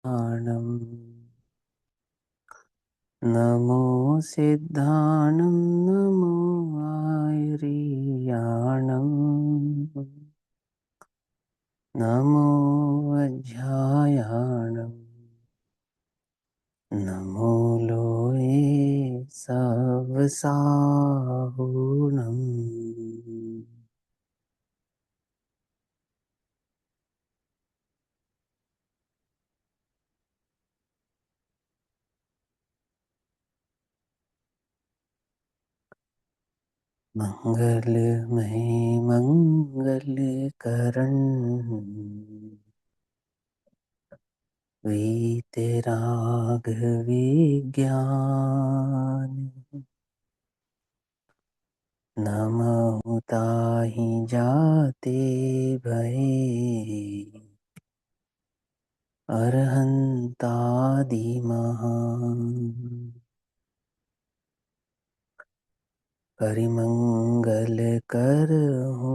सिद्धाणम् नमो सिद्धाणं नमो आयर्याणम् नमो वज्रायाणम् नमो लोये सवसाहुणम्। मंगलमय मंगल करण वीतराग विज्ञान। नमो ताहि जाते भये अरहंतादिमः। परिमंगल कर हो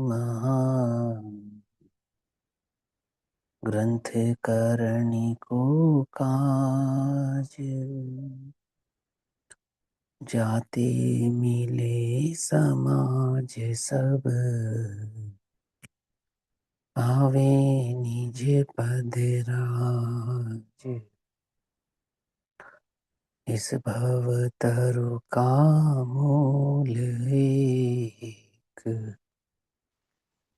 महा ग्रंथ करणी को काज। जाते मिले समाज सब पावे निज पद राज। इस भव तरु का मूल एक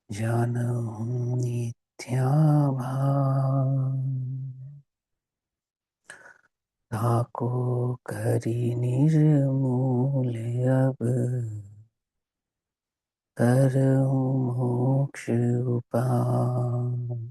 जानहु नित्या भाव। ताको करी निर्मूल अब करहु मोक्ष उपाय।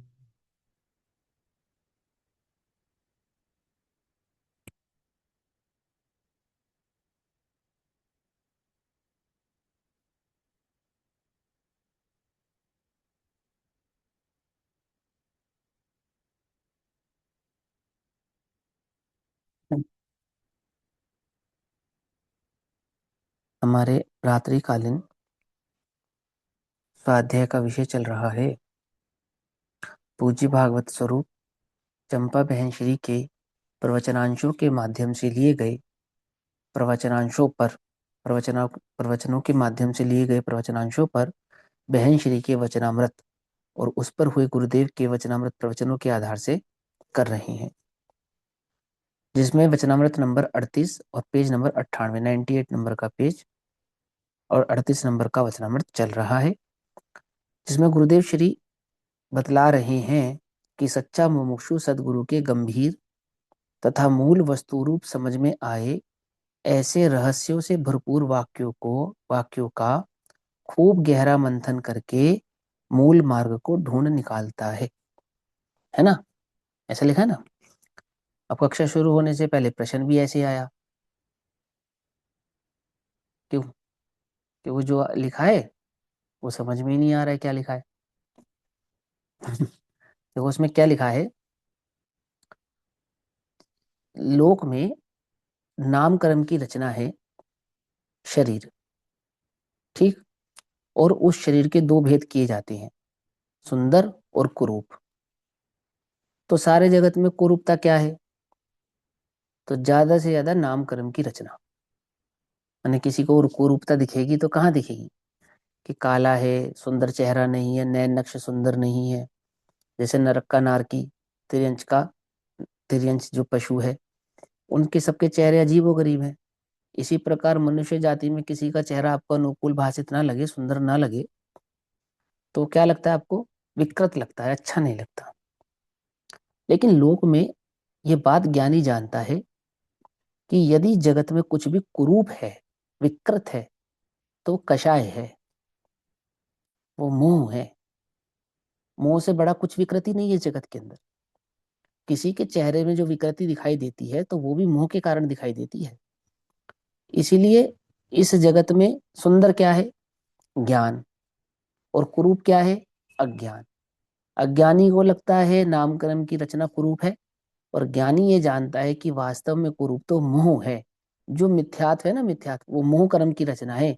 हमारे रात्रिकालीन स्वाध्याय का विषय चल रहा है पूज्य भागवत स्वरूप चंपा बहन श्री के प्रवचनांशों के माध्यम से लिए गए प्रवचनांशों पर प्रवचनों के माध्यम से लिए गए प्रवचनांशों पर बहन श्री के वचनामृत और उस पर हुए गुरुदेव के वचनामृत प्रवचनों के आधार से कर रहे हैं, जिसमें वचनामृत नंबर 38 और पेज नंबर 98 98 नंबर का पेज और 38 नंबर का वचनामृत चल रहा है, जिसमें गुरुदेव श्री बतला रहे हैं कि सच्चा मुमुक्षु सदगुरु के गंभीर तथा मूल वस्तु रूप समझ में आए ऐसे रहस्यों से भरपूर वाक्यों का खूब गहरा मंथन करके मूल मार्ग को ढूंढ निकालता है ना। ऐसा लिखा है ना। अब कक्षा शुरू होने से पहले प्रश्न भी ऐसे आया, क्यों? कि वो जो लिखा है वो समझ में ही नहीं आ रहा है क्या लिखा है। देखो उसमें क्या लिखा है, लोक में नामकर्म की रचना है शरीर, ठीक। और उस शरीर के दो भेद किए जाते हैं, सुंदर और कुरूप। तो सारे जगत में कुरूपता क्या है? तो ज्यादा से ज्यादा नामकर्म की रचना। यानी किसी को कुरूपता दिखेगी तो कहाँ दिखेगी? कि काला है, सुंदर चेहरा नहीं है, नैन नक्श सुंदर नहीं है, जैसे नरक का नारकी, तिर्यंच का तिर्यंच जो पशु है, उनके सबके चेहरे अजीबोगरीब हैं। इसी प्रकार मनुष्य जाति में किसी का चेहरा आपको अनुकूल भाषित ना लगे, सुंदर ना लगे, तो क्या लगता है आपको? विकृत लगता है, अच्छा नहीं लगता। लेकिन लोक में ये बात ज्ञानी जानता है कि यदि जगत में कुछ भी कुरूप है, विकृत है, तो कषाय है, वो मोह है। मोह से बड़ा कुछ विकृति नहीं है जगत के अंदर। किसी के चेहरे में जो विकृति दिखाई देती है तो वो भी मोह के कारण दिखाई देती है। इसीलिए इस जगत में सुंदर क्या है? ज्ञान। और कुरूप क्या है? अज्ञान। अज्ञानी को लगता है नामकर्म की रचना कुरूप है, और ज्ञानी ये जानता है कि वास्तव में कुरूप तो मोह है। जो मिथ्यात्व है ना, मिथ्यात्व वो मोह कर्म की रचना है,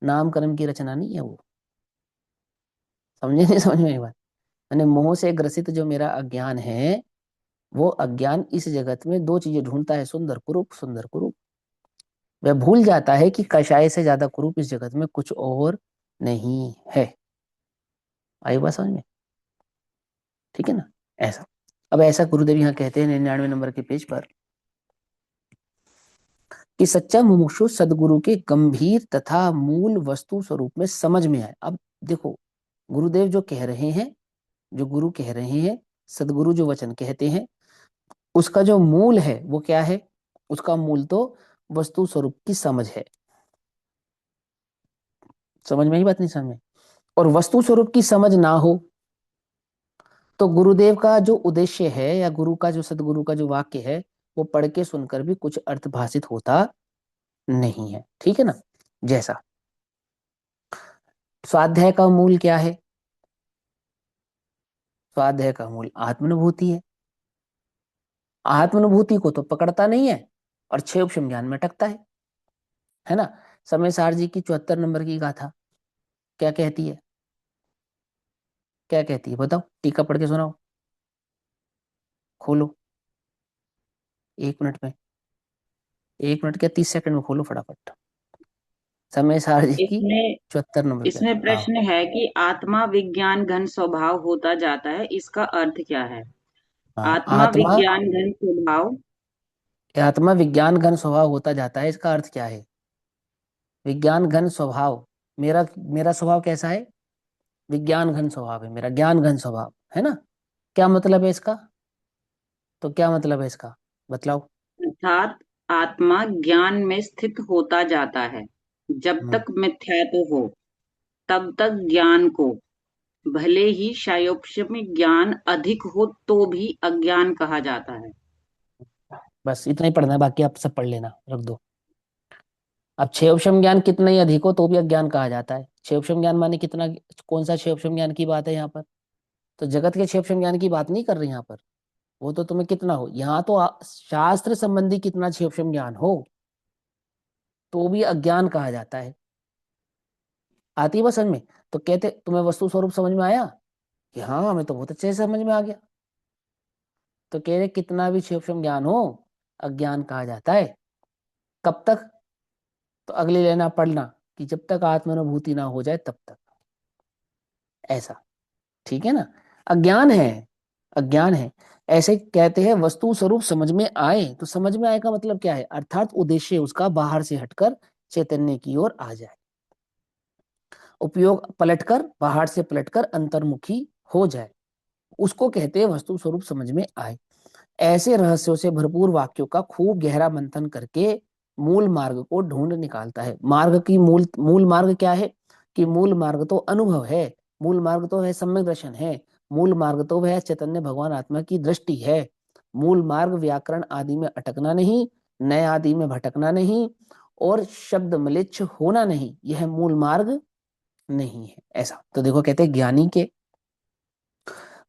नामकर्म की रचना नहीं है वो। समझे नहीं समझ में एक बात? यानी मोह से ग्रसित जो मेरा अज्ञान है, वो अज्ञान इस जगत में दो चीजें ढूंढता है, सुंदर कुरूप, सुंदर कुरूप। वह भूल जाता है कि कषाय से ज्यादा कुरूप इस जगत में कुछ और नहीं है। आई बात समझ में? ठीक है ना? ऐसा। अब ऐसा गुरुदेव यहाँ कहते हैं 99 नंबर के पेज पर कि सच्चा मुमुक्षु सदगुरु के गंभीर तथा मूल वस्तु स्वरूप में समझ में आए। अब देखो, गुरुदेव जो कह रहे हैं, जो गुरु कह रहे हैं, सदगुरु जो वचन कहते हैं, उसका जो मूल है वो क्या है? उसका मूल तो वस्तु स्वरूप की समझ है। समझ में ही बात नहीं? समझ में? और वस्तु स्वरूप की समझ ना हो तो गुरुदेव का जो उद्देश्य है या गुरु का जो, सदगुरु का जो वाक्य है, वो पढ़ के सुनकर भी कुछ अर्थ भाषित होता नहीं है। ठीक है ना? जैसा स्वाध्याय का मूल क्या है? स्वाध्याय का मूल आत्मानुभूति है। आत्मानुभूति को तो पकड़ता नहीं है और छह उपशम ज्ञान में अटकता है ना? समय सार जी की 74 नंबर की गाथा क्या कहती है? क्या कहती है बताओ, टीका पढ़ के सुनाओ, खोलो। 1 मिनट में, 1 मिनट क्या, 30 सेकंड में खोलो फटाफट। समय सार जी की इसमें 74 नंबर की इसमें गाथा। हाँ प्रश्न है कि आत्मा विज्ञान घन स्वभाव होता जाता है, इसका अर्थ क्या है? हाँ। आत्मा आत्मा, विज्ञान घन स्वभाव। आत्मा विज्ञान घन स्वभाव होता जाता है, इसका अर्थ क्या है? विज्ञान घन स्वभाव, मेरा मेरा स्वभाव कैसा है? विज्ञान घन स्वभाव है मेरा, ज्ञान घन स्वभाव है ना? क्या मतलब है इसका? तो क्या मतलब है इसका, बतलाओ। अर्थात आत्मा ज्ञान में स्थित होता जाता है। जब हम्म, तक मिथ्यात्व हो तब तक ज्ञान को, भले ही शायोपशमी ज्ञान अधिक हो तो भी अज्ञान कहा जाता है। बस इतना ही पढ़ना है, बाकी आप सब पढ़ लेना, रख दो। अब क्षेपशम ज्ञान कितना ही अधिक हो तो भी अज्ञान कहा जाता है। क्षेपशम ज्ञान माने कितना? कौन सा क्षेपशम ज्ञान की बात है यहाँ पर? तो जगत के क्षेपशम ज्ञान की बात नहीं कर रही यहाँ पर। वो तो तुम्हें कितना हो, यहाँ तो शास्त्र संबंधी कितना क्षेपशम ज्ञान हो तो भी अज्ञान कहा जाता है। आती है बस समझ में? तो कहते तुम्हें वस्तु स्वरूप समझ में आया कि हाँ, हमें तो बहुत अच्छे से समझ में आ गया। तो कह रहे कितना भी क्षेपशम ज्ञान हो अज्ञान कहा जाता है। कब तक? तो अगली लेना पढ़ना कि जब तक आत्मानुभूति ना हो जाए तब तक। ऐसा। ठीक है ना? अज्ञान है, अज्ञान है। ऐसे कहते हैं वस्तु स्वरूप समझ में आए, तो समझ में आए का मतलब क्या है? अर्थात उद्देश्य उसका बाहर से हटकर चैतन्य की ओर आ जाए, उपयोग पलटकर, बाहर से पलटकर अंतर्मुखी हो जाए, उसको कहते हैं वस्तु स्वरूप समझ में आए। ऐसे रहस्यों से भरपूर वाक्यों का खूब गहरा मंथन करके मूल मार्ग को ढूंढ निकालता है। मार्ग की मूल मूल मार्ग क्या है? कि मूल मार्ग तो अनुभव है, मूल मार्ग तो है सम्यक दर्शन है, मूल मार्ग तो वह चैतन्य भगवान आत्मा की दृष्टि है। मूल मार्ग व्याकरण आदि में अटकना नहीं, नए आदि में भटकना नहीं, और शब्द मलिच्छ होना नहीं, यह मूल मार्ग नहीं है। ऐसा तो देखो, कहते हैं ज्ञानी के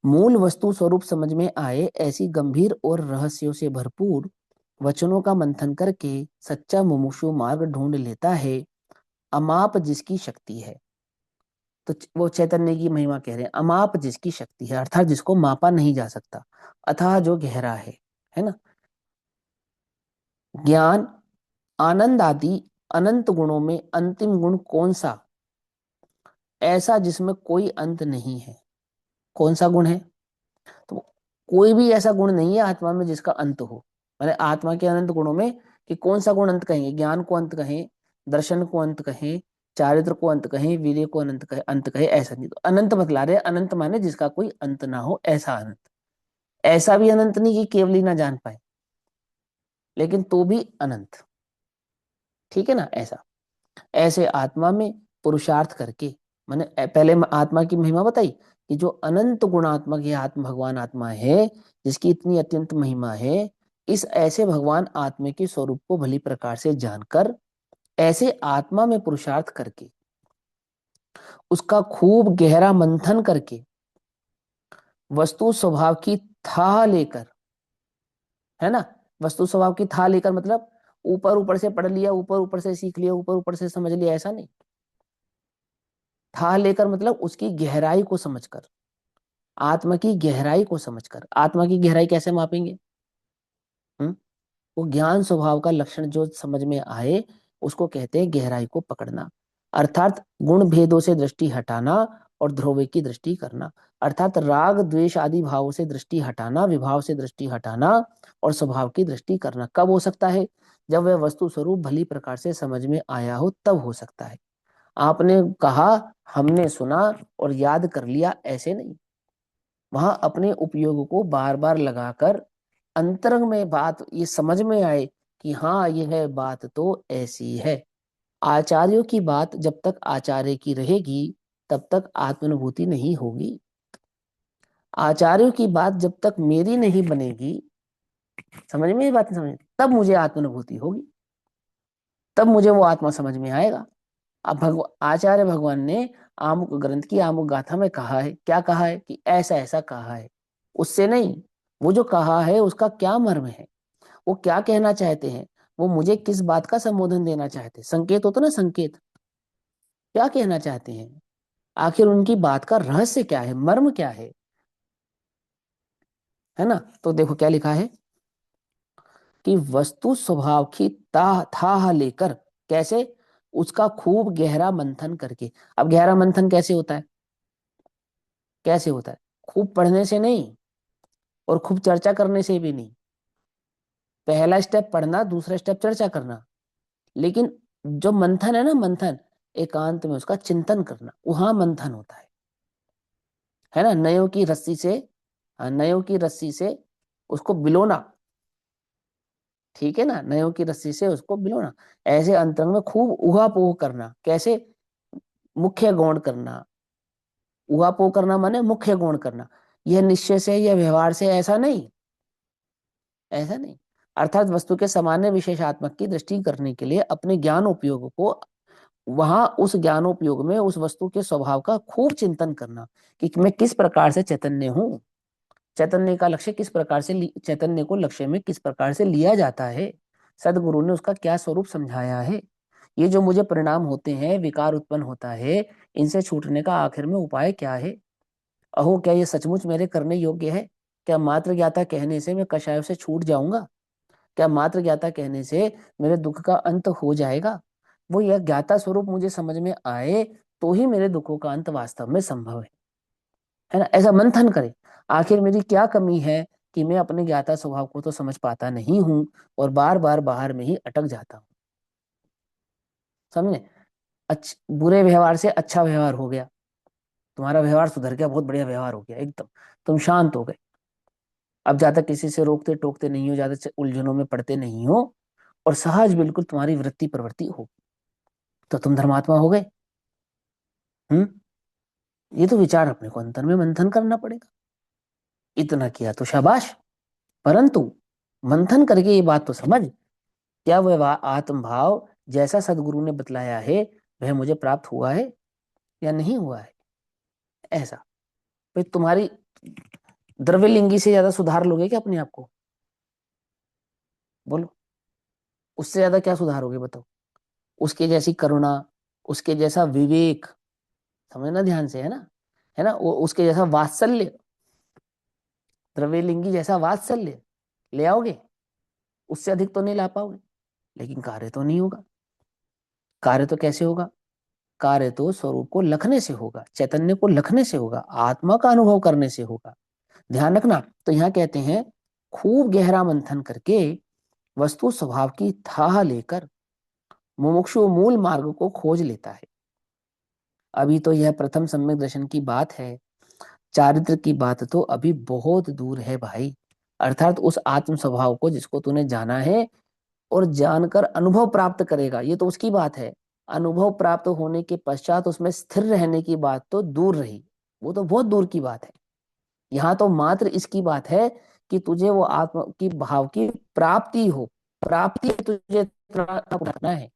मूल वस्तु स्वरूप समझ में आए, ऐसी गंभीर और रहस्यों से भरपूर वचनों का मंथन करके सच्चा मुमुक्षु मार्ग ढूंढ लेता है। अमाप जिसकी शक्ति है, तो वो चैतन्य की महिमा कह रहे हैं, अमाप जिसकी शक्ति है, अर्थात जिसको मापा नहीं जा सकता, अथाह जो गहरा है ना? ज्ञान आनंद आदि अनंत गुणों में अंतिम गुण कौन सा? ऐसा जिसमें कोई अंत नहीं है। कौन सा गुण है? तो कोई भी ऐसा गुण नहीं है आत्मा में जिसका अंत हो। मैंने आत्मा के अनंत गुणों में कि कौन सा गुण अंत कहेंगे? ज्ञान को अंत कहें, दर्शन को अंत कहें, चारित्र को अंत कहें, वीर्य को अनंत कहे, अंत कहे, ऐसा नहीं। तो अनंत बतला रहे, अनंत माने जिसका कोई अंत ना हो, ऐसा अनंत। ऐसा भी अनंत नहीं कि केवल ही ना जान पाए, लेकिन तो भी अनंत। ठीक है ना? ऐसा। ऐसे आत्मा में पुरुषार्थ करके, मैंने पहले आत्मा की महिमा बताई कि जो अनंत गुणात्मक ये आत्म भगवान आत्मा है, जिसकी इतनी अत्यंत महिमा है, इस ऐसे भगवान आत्मा के स्वरूप को भली प्रकार से जानकर, ऐसे आत्मा में पुरुषार्थ करके, उसका खूब गहरा मंथन करके, वस्तु स्वभाव की था लेकर, है ना? वस्तु स्वभाव की था लेकर मतलब ऊपर ऊपर से पढ़ लिया, ऊपर ऊपर से सीख लिया, ऊपर ऊपर से समझ लिया, ऐसा नहीं। था लेकर मतलब उसकी गहराई को समझकर, आत्मा की गहराई को समझकर। आत्मा की गहराई कैसे मापेंगे? हम्म वो ज्ञान स्वभाव का लक्षण जो समझ में आए, उसको कहते हैं गहराई को पकड़ना। अर्थात गुण भेदों से दृष्टि हटाना और ध्रुव की दृष्टि करना। अर्थात राग द्वेष आदि भावों से दृष्टि हटाना, विभाव से दृष्टि हटाना और स्वभाव की दृष्टि करना कब हो सकता है? जब वह वस्तु स्वरूप भली प्रकार से समझ में आया हो, तब हो सकता है। आपने कहा, हमने सुना और याद कर लिया, ऐसे नहीं। वहां अपने उपयोग को बार बार लगाकर अंतरंग में बात ये समझ में आए कि हाँ, यह बात तो ऐसी है। आचार्यों की बात जब तक आचार्य की रहेगी, तब तक आत्मानुभूति नहीं होगी। आचार्यों की बात जब तक मेरी नहीं बनेगी, समझ में ये बात नहीं, समझ, तब मुझे आत्मानुभूति होगी, तब मुझे वो आत्मा समझ में आएगा। अब आचार्य भगवान ने आमुक ग्रंथ की आमुक गाथा में कहा है, क्या कहा है कि ऐसा ऐसा कहा है, उससे नहीं। वो जो कहा है उसका क्या मर्म है, वो क्या कहना चाहते हैं, वो मुझे किस बात का संबोधन देना चाहते हैं, संकेत होता ना, संकेत, क्या कहना चाहते हैं, आखिर उनकी बात का रहस्य क्या है, मर्म क्या है ना। तो देखो क्या लिखा है कि वस्तु स्वभाव की थाह लेकर, कैसे? उसका खूब गहरा मंथन करके। अब गहरा मंथन कैसे होता है? कैसे होता है? खूब पढ़ने से नहीं और खूब चर्चा करने से भी नहीं। पहला स्टेप पढ़ना, दूसरा स्टेप चर्चा करना, लेकिन जो मंथन है ना, मंथन, एकांत में उसका चिंतन करना, वहां मंथन होता है ना। नयों की रस्सी से, हाँ, नयों की रस्सी से उसको बिलोना, ठीक है ना, नयों की रस्सी से उसको बिलोना। ऐसे अंतरंग में खूब उहापोह करना, कैसे? मुख्य गौण करना। उहापोह करना माने मुख्य गौण करना। यह निश्चय से या व्यवहार से, ऐसा नहीं, ऐसा नहीं। अर्थात वस्तु के सामान्य विशेषात्मक की दृष्टि करने के लिए अपने ज्ञान उपयोग को, वहां उस ज्ञानोपयोग में उस वस्तु के स्वभाव का खूब चिंतन करना कि मैं किस प्रकार से चैतन्य हूँ, चैतन्य का लक्ष्य किस प्रकार से, चैतन्य को लक्ष्य में किस प्रकार से लिया जाता है, सदगुरु ने उसका क्या स्वरूप समझाया है, ये जो मुझे परिणाम होते हैं, विकार उत्पन्न होता है, इनसे छूटने का आखिर में उपाय क्या है? अहो, क्या ये सचमुच मेरे करने योग्य है? क्या मात्र ज्ञाता कहने से मैं कषायों से छूट जाऊंगा? क्या मात्र ज्ञाता कहने से मेरे दुख का अंत हो जाएगा? वो यह ज्ञाता स्वरूप मुझे समझ में आए, तो ही मेरे दुखों का अंत वास्तव में संभव है ना। ऐसा मंथन करे, आखिर मेरी क्या कमी है कि मैं अपने ज्ञाता स्वभाव को तो समझ पाता नहीं हूं और बार बार बाहर में ही अटक जाता हूँ। समझे? बुरे व्यवहार से अच्छा व्यवहार हो गया, तुम्हारा व्यवहार सुधर गया, बहुत बढ़िया व्यवहार हो गया एकदम, तुम शांत हो गए। अब ज्यादा किसी से रोकते टोकते नहीं हो, ज्यादा उलझनों में पड़ते नहीं हो, और सहज बिल्कुल तुम्हारी वृत्ति प्रवृत्ति हो, तो तुम धर्मात्मा हो गए। हम्म ये तो विचार अपने को अंतर में मंथन करना पड़ेगा। इतना किया तो शाबाश, परंतु मंथन करके ये बात तो समझ, क्या वह आत्म भाव जैसा सदगुरु ने बतलाया है, वह मुझे प्राप्त हुआ है या नहीं हुआ है? ऐसा भाई, तुम्हारी द्रव्यलिंगी से ज्यादा सुधार लोगे क्या अपने आप को? बोलो, उससे ज्यादा क्या सुधारोगे बताओ? उसके जैसी करुणा, उसके जैसा विवेक, समझना ध्यान से, है ना, वो उसके जैसा वात्सल्य, द्रव्यलिंगी जैसा वात्सल्य ले आओगे? उससे अधिक तो नहीं ला पाओगे, लेकिन कार्य तो नहीं होगा। कार्य तो कैसे होगा? कार्य तो स्वरूप को लखने से होगा, चैतन्य को लखने से होगा, आत्मा का अनुभव करने से होगा। ध्यान रखना। तो यहाँ कहते हैं खूब गहरा मंथन करके वस्तु स्वभाव की थाह लेकर मुमुक्षु मूल मार्ग को खोज लेता है। अभी तो यह प्रथम सम्यक दर्शन की बात है, चारित्र की बात तो अभी बहुत दूर है भाई। अर्थात उस आत्म स्वभाव को जिसको तूने जाना है और जानकर अनुभव प्राप्त करेगा, ये तो उसकी बात है। अनुभव प्राप्त होने के पश्चात उसमें स्थिर रहने की बात तो दूर रही, वो तो बहुत दूर की बात है। यहाँ तो मात्र इसकी बात है कि तुझे वो आत्म की भाव की प्राप्ति हो, प्राप्ति तुझे करना है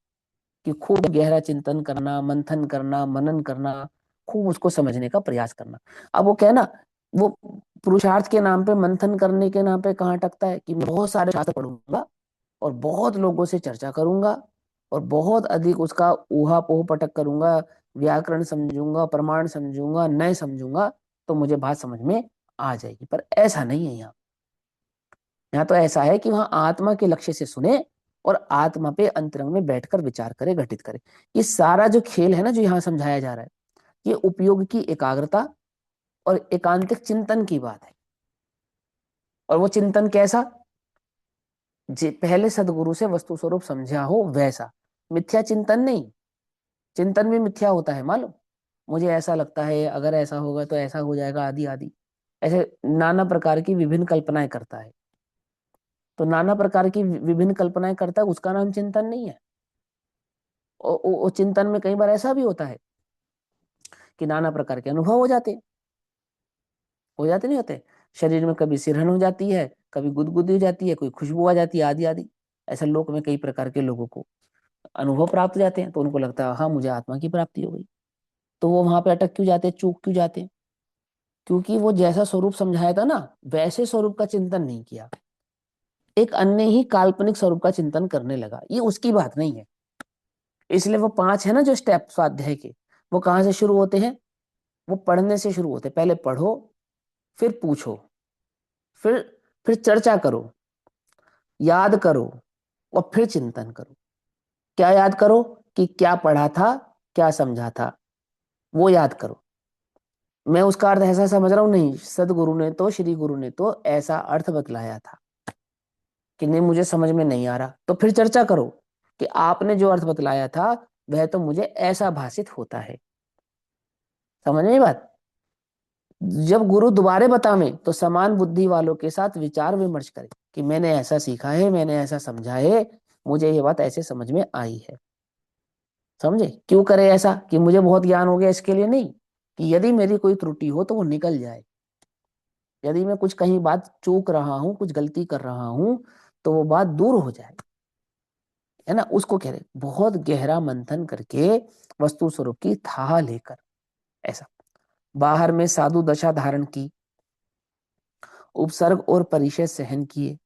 कि खूब गहरा चिंतन करना, मंथन करना, मनन करना, खूब उसको समझने का प्रयास करना। अब वो क्या है ना, वो पुरुषार्थ के नाम पे, मंथन करने के नाम पे कहाँ अटकता है कि मैं बहुत सारे शास्त्र पढ़ूंगा और बहुत लोगों से चर्चा करूंगा और बहुत अधिक उसका ऊहा पोह पटक करूंगा, व्याकरण समझूंगा, प्रमाण समझूंगा, नय समझूंगा, तो मुझे बात समझ में आ जाएगी। पर ऐसा नहीं है यहाँ। यहाँ तो ऐसा है कि वहां आत्मा के लक्ष्य से सुने और आत्मा पे अंतरंग में बैठकर विचार करे, घटित करे। ये सारा जो खेल है ना, जो यहाँ समझाया जा रहा है, ये उपयोग की एकाग्रता और एकांतिक चिंतन की बात है। और वो चिंतन कैसा, पहले सदगुरु से वस्तु स्वरूप समझा हो वैसा, मिथ्या चिंतन नहीं। चिंतन भी मिथ्या होता है मालूम, मुझे ऐसा लगता है, अगर ऐसा होगा तो ऐसा हो जाएगा, आदि आदि, ऐसे नाना प्रकार की विभिन्न कल्पनाएं करता है। तो नाना प्रकार की विभिन्न कल्पनाएं करता है, उसका नाम चिंतन नहीं है। और चिंतन में कई बार ऐसा भी होता है कि नाना प्रकार के अनुभव हो जाते नहीं होते। शरीर में कभी सिरहन हो जाती है, कभी गुदगुदी हो जाती है, कोई खुशबू आ जाती है, आदि आदि। ऐसा लोक में कई प्रकार के लोगों को अनुभव प्राप्त हो जाते हैं, तो उनको लगता है हाँ मुझे आत्मा की प्राप्ति हो गई। तो वो वहां पे अटक क्यों जाते हैं, चूक क्यों जाते हैं? क्योंकि वो जैसा स्वरूप समझाया था ना, वैसे स्वरूप का चिंतन नहीं किया, एक अन्य ही काल्पनिक स्वरूप का चिंतन करने लगा। ये उसकी बात नहीं है। इसलिए वो 5 है ना जो स्टेप स्वाध्याय के, वो कहाँ से शुरू होते हैं? वो पढ़ने से शुरू होते हैं। पहले पढ़ो, फिर पूछो, फिर फिर चर्चा करो, याद करो, और फिर चिंतन करो। क्या याद करो? कि क्या पढ़ा था, क्या समझा था, वो याद करो। मैं उसका अर्थ ऐसा समझ रहा हूं नहीं, सदगुरु ने तो, श्री गुरु ने तो ऐसा अर्थ बतलाया था कि नहीं मुझे समझ में नहीं आ रहा, तो फिर चर्चा करो कि आपने जो अर्थ बतलाया था वह तो मुझे ऐसा भाषित होता है। समझ में बात? जब गुरु दोबारे बतावे तो समान बुद्धि वालों के साथ विचार विमर्श करे कि मैंने ऐसा सीखा है, मैंने ऐसा समझा है, मुझे ये बात ऐसे समझ में आई है। समझे? क्यों करे ऐसा कि मुझे बहुत ज्ञान हो गया, इसके लिए नहीं, कि यदि मेरी कोई त्रुटि हो तो वो निकल जाए। यदि मैं कुछ कहीं बात चूक रहा हूं, कुछ गलती कर रहा हूं, तो वो बात दूर हो जाए, है ना? उसको कह रहे बहुत गहरा मंथन करके वस्तु स्वरूप की था लेकर, ऐसा। बाहर में साधु दशा धारण की, उपसर्ग और परिचय सहन किए,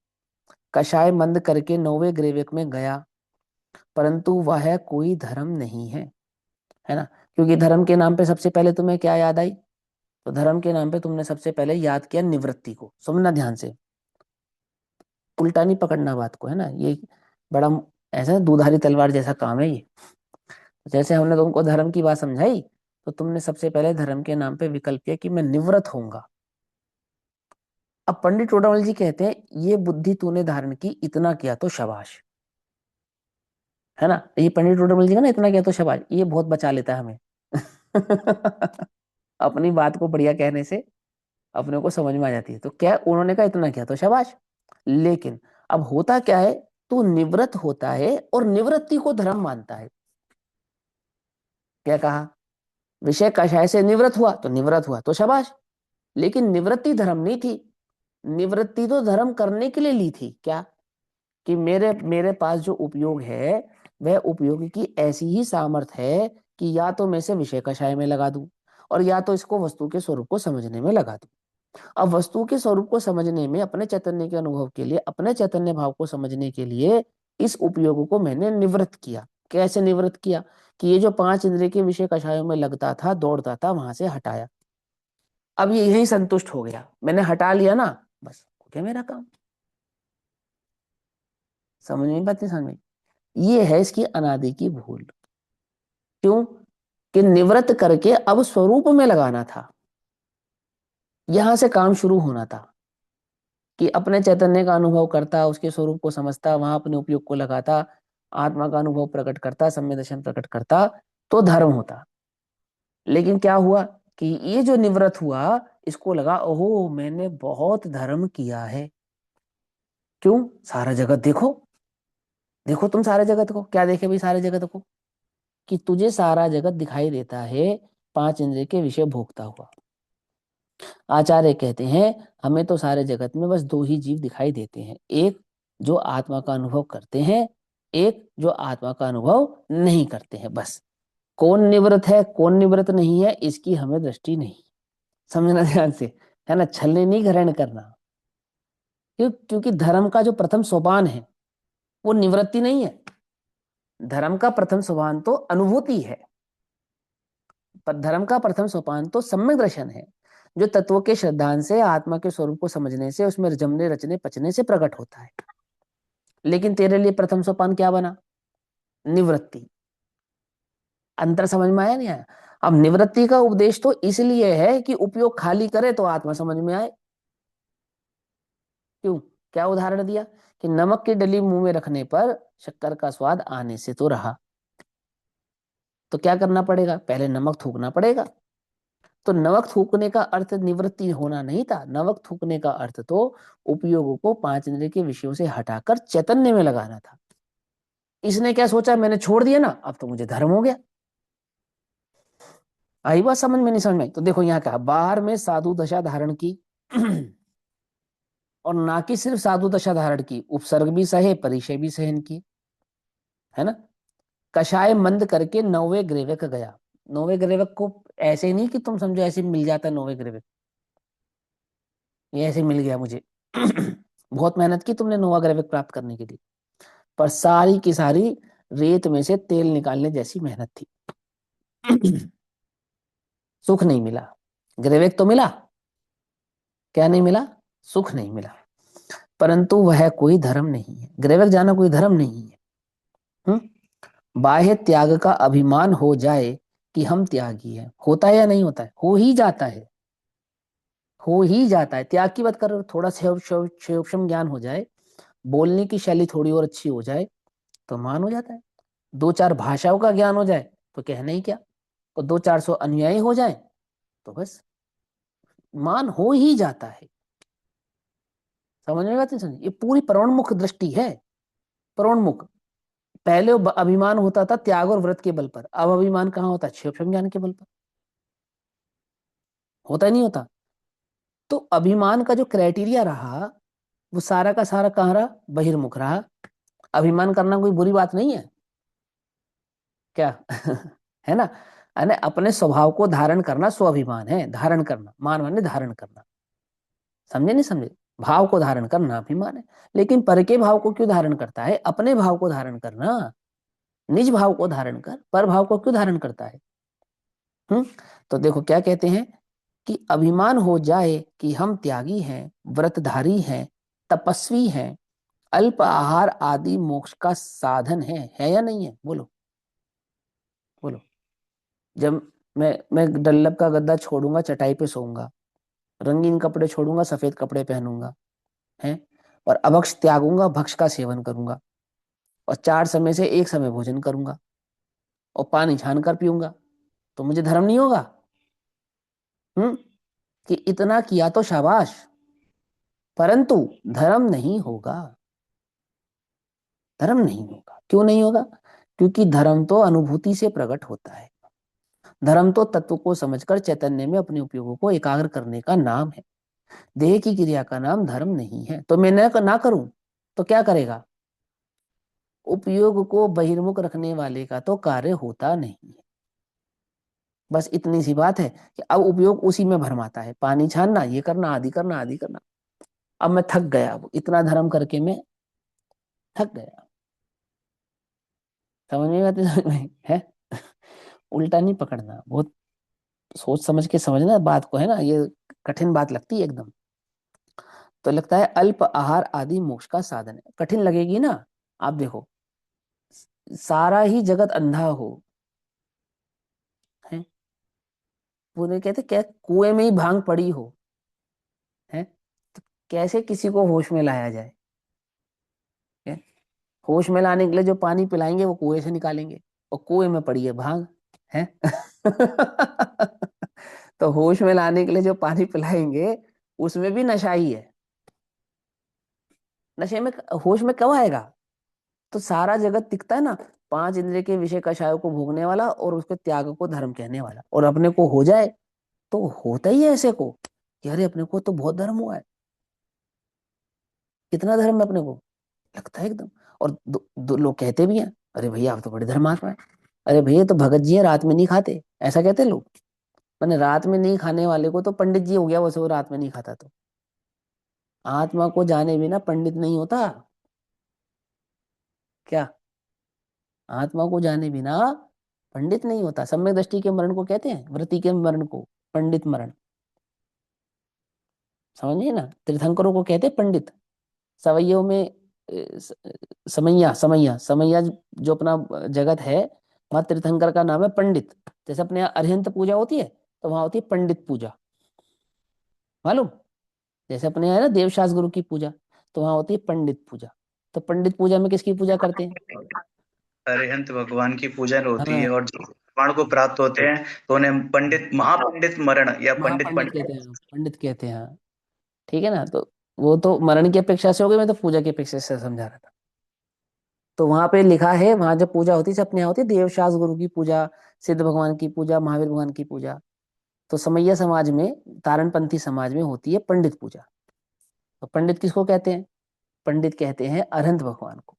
कषाय मंद करके 9वें ग्रेविक में गया, परंतु वह कोई धर्म नहीं है ना? क्योंकि धर्म के नाम पे सबसे पहले तुम्हें क्या याद आई? तो धर्म के नाम पे तुमने सबसे पहले याद किया निवृत्ति को। सुनना ध्यान से, उल्टा नहीं पकड़ना बात को, है ना? ये बड़ा ऐसा दूधारी तलवार जैसा काम है ये। जैसे हमने तुमको धर्म की बात समझाई, तो तुमने सबसे पहले धर्म के नाम पे विकल्प किया कि मैं निवृत्त होऊंगा। अब पंडित टोडामल जी कहते हैं ये बुद्धि तूने धारण की, इतना किया तो शाबाश, है ना? ये पंडित टोडामल जी का ना, इतना किया तो शाबाश, ये बहुत बचा लेता है हमें। अपनी बात को बढ़िया कहने से अपने को समझ में आ जाती है। तो क्या उन्होंने कहा इतना किया तो शाबाश, लेकिन अब होता क्या है, तू निवृत्त होता है और निवृत्ति को धर्म मानता है। क्या कहा? विषय कषाय से निवृत्त हुआ तो निवृत्त हुआ तो शाबाश, लेकिन निवृत्ति धर्म नहीं थी। निवृत्ति तो धर्म करने के लिए ली थी। क्या? कि मेरे मेरे पास जो उपयोग है, वह उपयोग की ऐसी ही सामर्थ्य है कि या तो मैं इसे विषय कषाय में लगा दूं, और या तो इसको वस्तु के स्वरूप को समझने में लगा दूं। अब वस्तु के स्वरूप को समझने में, अपने चैतन्य के अनुभव के लिए, अपने चैतन्य भाव को समझने के लिए इस उपयोग को मैंने निवृत्त किया। कैसे निवृत्त किया? कि ये जो 5 इंद्रिय के विषय कषायों में लगता था, दौड़ता था, वहां से हटाया। अब ये यही संतुष्ट हो गया, मैंने हटा लिया ना, बस हो गया मेरा काम। समझ में बात नहीं? समझ में? ये है इसकी अनादि की भूल। क्यों? कि निवृत्त करके अब स्वरूप में लगाना था, यहां से काम शुरू होना था। कि अपने चैतन्य का अनुभव करता, उसके स्वरूप को समझता, वहां अपने उपयोग को लगाता, आत्मा का अनुभव प्रकट करता, सम्य दर्शन प्रकट करता, तो धर्म होता। लेकिन क्या हुआ कि ये जो निवृत्त हुआ, इसको लगा ओहो मैंने बहुत धर्म किया है। क्यों? सारा जगत देखो, देखो तुम सारे जगत को, क्या देखे भाई सारे जगत को? कि तुझे सारा जगत दिखाई देता है 5 इंद्रिय के विषय भोगता हुआ। आचार्य कहते हैं हमें तो सारे जगत में बस 2 ही जीव दिखाई देते हैं, एक जो आत्मा का अनुभव करते हैं, एक जो आत्मा का अनुभव नहीं करते हैं। बस कौन निवृत्त है, कौन निवृत्त नहीं है, इसकी हमें दृष्टि नहीं। समझना ध्यान से, है ना? छलने नहीं, ग्रहण करना। क्योंकि धर्म का जो प्रथम सोपान है वो निवृत्ति नहीं है। धर्म का प्रथम सोपान तो अनुभूति है, पर धर्म का प्रथम सोपान तो सम्यक दर्शन है। जो तत्वों के श्रद्धांश से आत्मा के स्वरूप को समझने से उसमें जमने रचने पचने से प्रकट होता है। लेकिन तेरे लिए प्रथम सोपान क्या बना? निवृत्ति। अंतर समझ में आया नहीं आया? अब निवृत्ति का उपदेश तो इसलिए है कि उपयोग खाली करे तो आत्मा समझ में आए। क्यों? क्या उदाहरण दिया कि नमक की डली मुंह में रखने पर शक्कर का स्वाद आने से तो रहा, तो क्या करना पड़ेगा? पहले नमक थूकना पड़ेगा। तो नमक थूकने का अर्थ निवृत्ति होना नहीं था, नमक थूकने का अर्थ तो उपयोग को पांच इंद्रिय के विषयों से हटाकर चैतन्य में लगाना था। इसने क्या सोचा, मैंने छोड़ दिया ना, अब तो मुझे धर्म हो गया। आई बात समझ में? नहीं समझ में? तो देखो यहाँ कहा, बाहर में साधु दशा धारण की और ना कि सिर्फ साधु दशा धारण की, उपसर्ग भी सहे, परिचय भी सहन की, है ना। कषाय मंद करके नौवे ग्रेवक गया। नौवे ग्रेवक को ऐसे ही नहीं कि तुम समझो ऐसे मिल जाता नौवे ग्रेवक, ये ऐसे मिल गया मुझे। बहुत मेहनत की तुमने नोवा ग्रेविक प्राप्त करने के लिए, पर सारी की सारी रेत में से तेल निकालने जैसी मेहनत थी। सुख नहीं मिला। ग्रेविक तो मिला, क्या नहीं मिला? सुख नहीं मिला। परंतु वह कोई धर्म नहीं है, ग्रेविक जाना कोई धर्म नहीं है। बाह्य त्याग का अभिमान हो जाए कि हम त्यागी हैं, होता है या नहीं होता है? हो ही जाता है, हो ही जाता है। त्याग की बात कर रहे हो, थोड़ा सूक्ष्म ज्ञान हो जाए, बोलने की शैली थोड़ी और अच्छी हो जाए तो मान हो जाता है। दो चार भाषाओं का ज्ञान हो जाए तो कहना ही क्या, और दो चार सौ अनुयायी हो जाए तो बस मान हो ही जाता है। समझ में बात नहीं? समझ, ये पूरी परवणमुख दृष्टि है। परवणमुख। पहले अभिमान होता था त्याग और व्रत के बल पर, अब अभिमान कहाँ होता है? क्षेत्र ज्ञान के बल पर। होता ही नहीं होता। तो अभिमान का जो क्राइटेरिया रहा वो सारा का सारा कहाँ रहा? बहिर्मुख रहा। अभिमान करना कोई बुरी बात नहीं है क्या? है ना? यानी अपने स्वभाव को धारण करना स्वाभिमान है, धारण करना, मान माने धारण करना। समझे नहीं समझे? भाव को धारण करना अभिमान है। लेकिन पर के भाव को क्यों धारण करता है? अपने भाव को धारण करना, निज भाव को धारण कर, पर भाव को क्यों धारण करता है? हम्म। तो देखो क्या कहते हैं कि अभिमान हो जाए कि हम त्यागी हैं, व्रतधारी हैं, तपस्वी हैं, अल्प आहार आदि मोक्ष का साधन है या नहीं है? बोलो बोलो। जब मैं डल्लब का गद्दा छोड़ूंगा, चटाई पे सोऊंगा, रंगीन कपड़े छोड़ूंगा, सफेद कपड़े पहनूंगा, है, और अभक्ष त्यागूंगा, भक्ष का सेवन करूंगा, और चार समय से एक समय भोजन करूंगा, और पानी छान कर पीऊंगा, तो मुझे धर्म नहीं होगा? हम्म। कि इतना किया तो शाबाश, परंतु धर्म नहीं होगा। धर्म नहीं होगा। क्यों नहीं होगा? क्योंकि धर्म तो अनुभूति से प्रकट होता है। धर्म तो तत्व को समझकर चैतन्य में अपने उपयोगों को एकाग्र करने का नाम है। देह की क्रिया का नाम धर्म नहीं है। तो मैं ना करूं तो क्या करेगा? उपयोग को बहिर्मुख रखने वाले का तो कार्य होता नहीं है। बस इतनी सी बात है कि अब उपयोग उसी में भरमाता है, पानी छानना, ये करना, आदि करना, आदि करना। अब मैं थक गया, अब इतना धर्म करके मैं थक गया। समझ में आती? समझ में है? उल्टा नहीं पकड़ना, बहुत सोच समझ के समझना बात को, है ना। ये कठिन बात लगती है एकदम। तो लगता है अल्प आहार आदि मोक्ष का साधन है, कठिन लगेगी ना। आप देखो, सारा ही जगत अंधा हो, है, वो नहीं कहते क्या, कुएं में ही भांग पड़ी हो, है, तो कैसे किसी को होश में लाया जाए? है? होश में लाने के लिए जो पानी पिलाएंगे वो कुएं से निकालेंगे, और कुएं में पड़ी है भांग, है। तो होश में लाने के लिए जो पानी पिलाएंगे उसमें भी नशा ही है। नशे में होश में कब आएगा? तो सारा जगत दिखता है ना, पांच इंद्रिय के विषय कषायों को भोगने वाला और उसके त्याग को धर्म कहने वाला, और अपने को हो जाए तो होता ही है ऐसे को कि अरे अपने को तो बहुत धर्म हुआ है। कितना धर्म है अपने को, लगता है एकदम। और दो लोग कहते भी हैं, अरे भैया आप तो बड़े धर्मात्मा है। अरे भैया तो भगत जी है, रात में नहीं खाते, ऐसा कहते हैं लोग। मैंने रात में नहीं खाने वाले को तो पंडित जी हो गया, वैसे वो रात में नहीं खाता तो। आत्मा को जाने बिना पंडित नहीं होता क्या? आत्मा को जाने बिना पंडित नहीं होता। सम्यक दृष्टि के मरण को कहते हैं, वृत्ति के मरण को पंडित मरण। समझिए ना, तीर्थंकरों को कहते हैं पंडित। सवैयों में समैया समैया समैया जो अपना जगत है, वहाँ तीर्थंकर का नाम है पंडित। जैसे अपने यहाँ अरिहंत पूजा होती है, तो वहां होती है पंडित पूजा, मालूम। जैसे अपने यहाँ है ना देवशास्त्र गुरु की पूजा, तो वहां होती है पंडित पूजा। तो पंडित पूजा में किसकी पूजा करते हैं? अरिहंत भगवान की पूजन होती है, हाँ, और जो भगवान को प्राप्त होते हैं तो उन्हें पंडित, महापंडित मरण या पंडित महापंडित कहते पंडित। हैं, पंडित कहते हैं, हाँ। ठीक है ना, तो वो तो मरण की अपेक्षा से हो गई, मैं तो पूजा की अपेक्षा से समझा रहा था। तो वहां पे लिखा है, वहां जब पूजा होती है सब अपने यहाँ होती है देवशास्त्र गुरु की पूजा, सिद्ध भगवान की पूजा, महावीर भगवान की पूजा। तो समैया समाज में, तारणपंथी समाज में होती है पंडित पूजा। तो पंडित किसको कहते हैं? पंडित कहते हैं अरहंत भगवान को।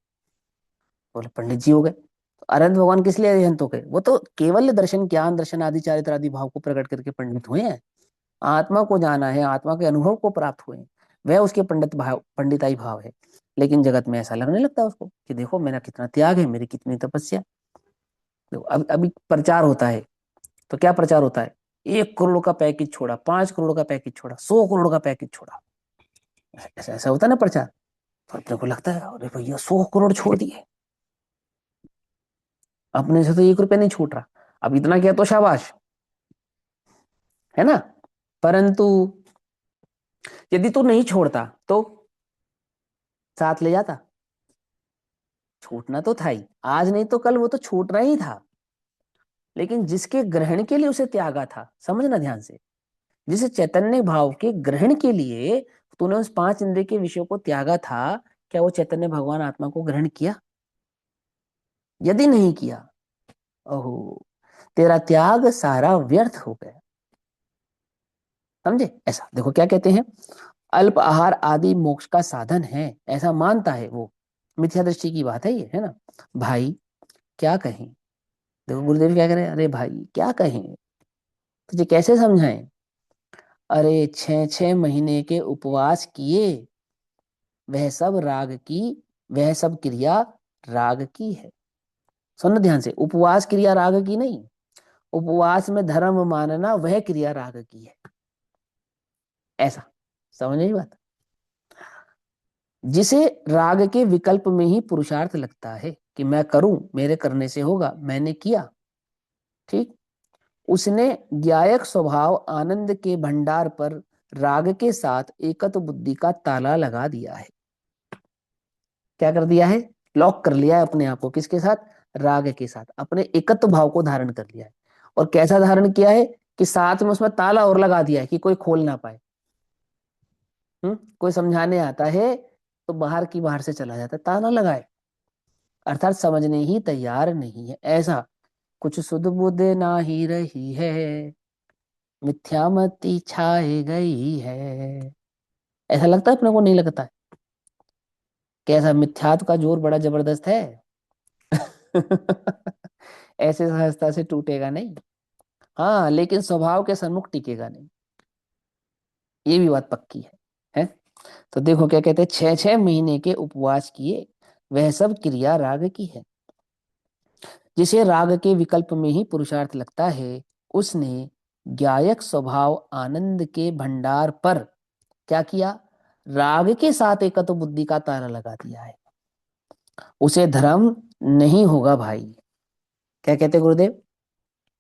बोले पंडित जी हो गए, तो अरहंत भगवान किस लिए अरहंत हो गए? वो तो केवल दर्शन ज्ञान दर्शन आदि चारित्र आदि भाव को प्रकट करके पंडित हुए हैं। आत्मा को जाना है, आत्मा के अनुभव को प्राप्त हुए हैं, वह उसके पंडित भाव, पंडिताई भाव है। लेकिन जगत में ऐसा लगने लगता है उसको कि देखो मेरा कितना त्याग है, मेरी कितनी तपस्या। देखो अब अभी प्रचार होता है, तो क्या प्रचार होता है? 1 करोड़ का पैकेज छोड़ा, 5 करोड़ का पैकेज छोड़ा, 100 करोड़ का पैकेज छोड़ा। ऐसा ऐसा होता है ना प्रचार। तो अपने को लगता है अरे भैया 100 करोड़ छोड़ दिए, अपने से तो 1 रुपया नहीं छूट रहा, अब इतना किया तो शाबाश, है ना। परंतु यदि तू नहीं छोड़ता तो साथ ले जाता। छूटना तो था ही, आज नहीं तो कल वो तो छूटना ही था। लेकिन जिसके ग्रहण के लिए उसे त्यागा था, समझना ध्यान से, जिस चैतन्य भाव के ग्रहण के लिए तूने उस 5 इंद्रिय के विषयों को त्यागा था, क्या वो चैतन्य भगवान आत्मा को ग्रहण किया? यदि नहीं किया, ओहो, तेरा त्याग सारा व्यर्थ हो गया। समझे? ऐसा देखो क्या कहते हैं, अल्प आहार आदि मोक्ष का साधन है, ऐसा मानता है वो। मिथ्या दृष्टि की बात है ये, है ना। भाई क्या कहें, देखो गुरुदेव क्या कह रहे हैं, अरे भाई क्या कहें, तुझे कैसे समझाएं। अरे 6 6 महीने के उपवास किए, वह सब राग की, वह सब क्रिया राग की है। सुन ध्यान से, उपवास क्रिया राग की नहीं, उपवास में धर्म मानना वह क्रिया राग की है। ऐसा समझ नहीं बात। जिसे राग के विकल्प में ही पुरुषार्थ लगता है कि मैं करूं, मेरे करने से होगा, मैंने किया, ठीक, उसने ज्ञायक स्वभाव आनंद के भंडार पर राग के साथ एकत्व बुद्धि का ताला लगा दिया है। क्या कर दिया है? लॉक कर लिया है अपने आप को, किसके साथ? राग के साथ, अपने एकत्व भाव को धारण कर लिया है। और कैसा धारण किया है? कि साथ में उसमें ताला और लगा दिया है कि कोई खोल ना पाए। कोई समझाने आता है तो बाहर की बाहर से चला जाता है, ताला लगाए, अर्थात समझने ही तैयार नहीं है। ऐसा कुछ सुध बुध ना ही रही है, मिथ्यामति छाए गई है। ऐसा लगता है अपने को? नहीं लगता है? कैसा मिथ्यात्व का जोर बड़ा जबरदस्त है। ऐसे सहजता से टूटेगा नहीं। हाँ, लेकिन स्वभाव के सन्मुख टिकेगा नहीं, ये भी बात पक्की है। तो देखो क्या कहते हैं, 6 6 महीने के उपवास किए, वह सब क्रिया राग की है। जिसे राग के विकल्प में ही पुरुषार्थ लगता है, उसने ज्ञायक स्वभाव आनंद के भंडार पर क्या किया? राग के साथ एकत्व बुद्धि का ताला लगा दिया है। उसे धर्म नहीं होगा भाई। क्या कहते गुरुदेव?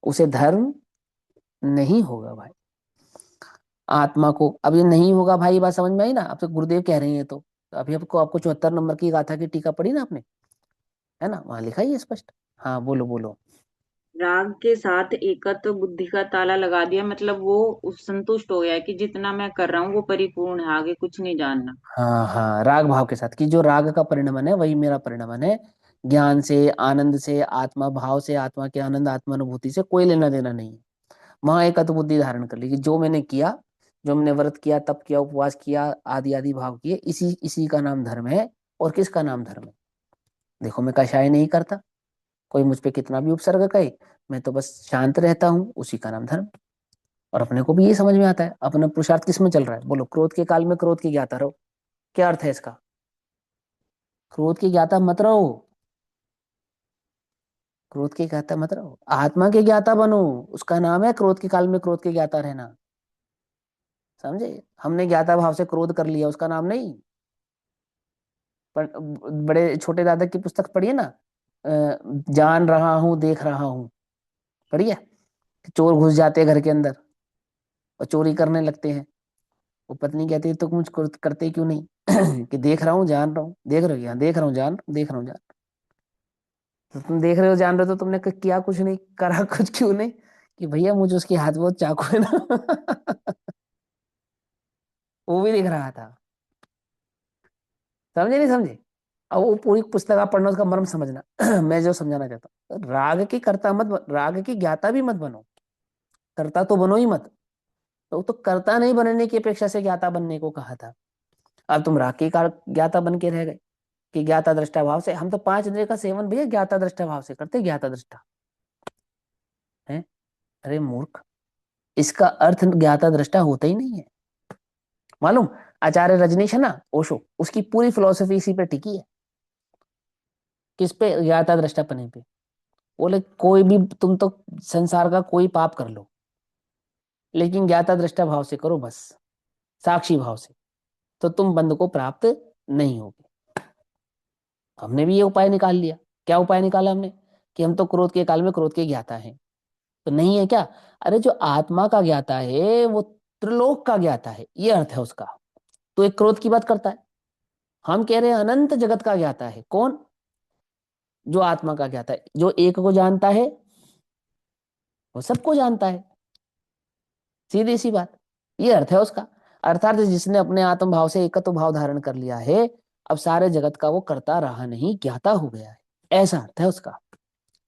उसे धर्म नहीं होगा भाई। आत्मा को अब ये नहीं होगा भाई, बात समझ में आई ना? अब तो गुरुदेव कह रहे हैं, तो अभी आपको आपको 74 नंबर की गाथा की टीका पढ़ी ना आपने, है ना, वहां लिखा ही है स्पष्ट। हाँ बोलो बोलो। राग के साथ एकत्व बुद्धि का ताला लगा दिया, मतलब वो उस संतुष्ट हो गया है कि जितना मैं कर रहा हूँ वो परिपूर्ण है, आगे कुछ नहीं जानना। हाँ हाँ, राग भाव के साथ, कि जो राग का परिणमन है वही मेरा परिणमन है। ज्ञान से, आनंद से, आत्मा भाव से, आत्मा के आनंद, आत्मा अनुभूति से कोई लेना देना नहीं है। वहां एक बुद्धि धारण कर ली कि जो मैंने किया, जो मैंने व्रत किया, तप किया, उपवास किया, आदि आदि भाव किए, इसी इसी का नाम धर्म है। और किसका नाम धर्म है? देखो मैं कषाय नहीं करता, कोई मुझ पे कितना भी उपसर्ग करे, मैं तो बस शांत रहता हूँ, उसी का नाम धर्म। और अपने को भी ये समझ में आता है, अपना पुरुषार्थ किस में चल रहा है? बोलो, क्रोध के काल में क्रोध की ज्ञाता रहो। क्या अर्थ है इसका? क्रोध की ज्ञाता मत रहो, क्रोध की ज्ञाता मत रहो, आत्मा के ज्ञाता बनो। उसका नाम है क्रोध के काल में क्रोध के ज्ञाता रहना। समझे? हमने ज्ञाता भाव से क्रोध कर लिया, उसका नाम नहीं। पर बड़े छोटे दादा की पुस्तक पढ़िए ना, जान रहा हूं देख रहा हूं, पढ़िए। चोर घुस जाते हैं घर के अंदर और चोरी करने लगते हैं। वो पत्नी कहती है तो कुछ करते क्यों नहीं? कि देख रहा हूँ जान रहा हूँ, देख रहे हो क्या? देख रहा हूँ जान, देख रहा हूँ जान। तो तुम देख रहे हो जान रहे हो तो तुमने किया कुछ नहीं, करा कुछ क्यों नहीं? कि भैया मुझे उसके हाथ में वो चाकू है ना। वो भी दिख रहा था। समझे नहीं समझे? अब वो पूरी पुस्तक आप पढ़ना, उसका मर्म समझना। मैं जो समझाना चाहता हूँ, राग की कर्ता राग की ज्ञाता भी मत बनो, कर्ता तो बनो ही मत। तो कर्ता नहीं बनने की अपेक्षा से ज्ञाता बनने को कहा था। अब तुम राग की ज्ञाता बन के रह गए कि ज्ञाता दृष्टा भाव से। हम तो पांच इंद्रिय का सेवन भैया ज्ञाता दृष्टा भाव से करते, ज्ञाता दृष्टा है। अरे मूर्ख, इसका अर्थ ज्ञाता दृष्टा होता ही नहीं है। मालूम, आचार्य रजनीश है ना, ओशो, उसकी पूरी फिलोसफी इसी पे टिकी है। किस पे? ज्ञाता दृष्टापने पे। बोले कोई भी तुम तो संसार का कोई पाप कर लो, लेकिन ज्ञाता दृष्टा भाव से करो बस, साक्षी भाव से, तो तुम बंध को प्राप्त नहीं होगे। हमने भी ये उपाय निकाल लिया। क्या उपाय निकाला हमने? कि हम तो क्रोध के काल में क्रोध के ज्ञाता हैं। तो नहीं है क्या? अरे जो आत्मा का ज्ञाता है वो त्रिलोक का ज्ञाता है, ये अर्थ है उसका। तो एक क्रोध की बात करता है। हम कह रहे हैं अनंत जगत का ज्ञाता है। कौन? जो आत्मा का ज्ञाता है, जो एक को जानता है वो सबको जानता है। सीधी सी बात, ये अर्थ है उसका। अर्थात जिसने अपने आत्म भाव से एकत्व भाव धारण कर लिया है, अब सारे जगत का वो करता रहा नहीं, ज्ञाता हो गया है। ऐसा अर्थ है उसका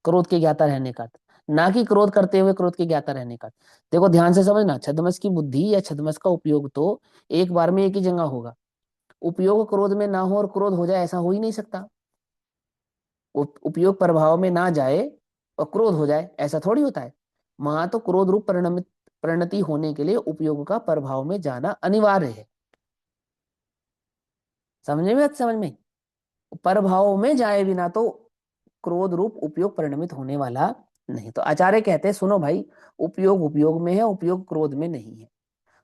क्रोध के ज्ञाता रहने का। ना कि क्रोध करते हुए क्रोध के ज्ञाता रहने का। देखो ध्यान से समझना, छद्मस की बुद्धि या छद्मस का उपयोग तो एक बार में एक ही जगह होगा। उपयोग क्रोध में ना हो और क्रोध हो जाए, ऐसा हो ही नहीं सकता। उपयोग प्रभाव में ना जाए और क्रोध हो जाए, ऐसा थोड़ी होता है। वहां तो क्रोध रूप परिणति होने के लिए उपयोग का प्रभाव में जाना अनिवार्य है। समझ में? समझ में? प्रभाव में जाए बिना तो क्रोध रूप उपयोग परिणमित होने वाला नहीं। तो आचार्य कहते हैं सुनो भाई, उपयोग उपयोग में है, उपयोग क्रोध में नहीं है।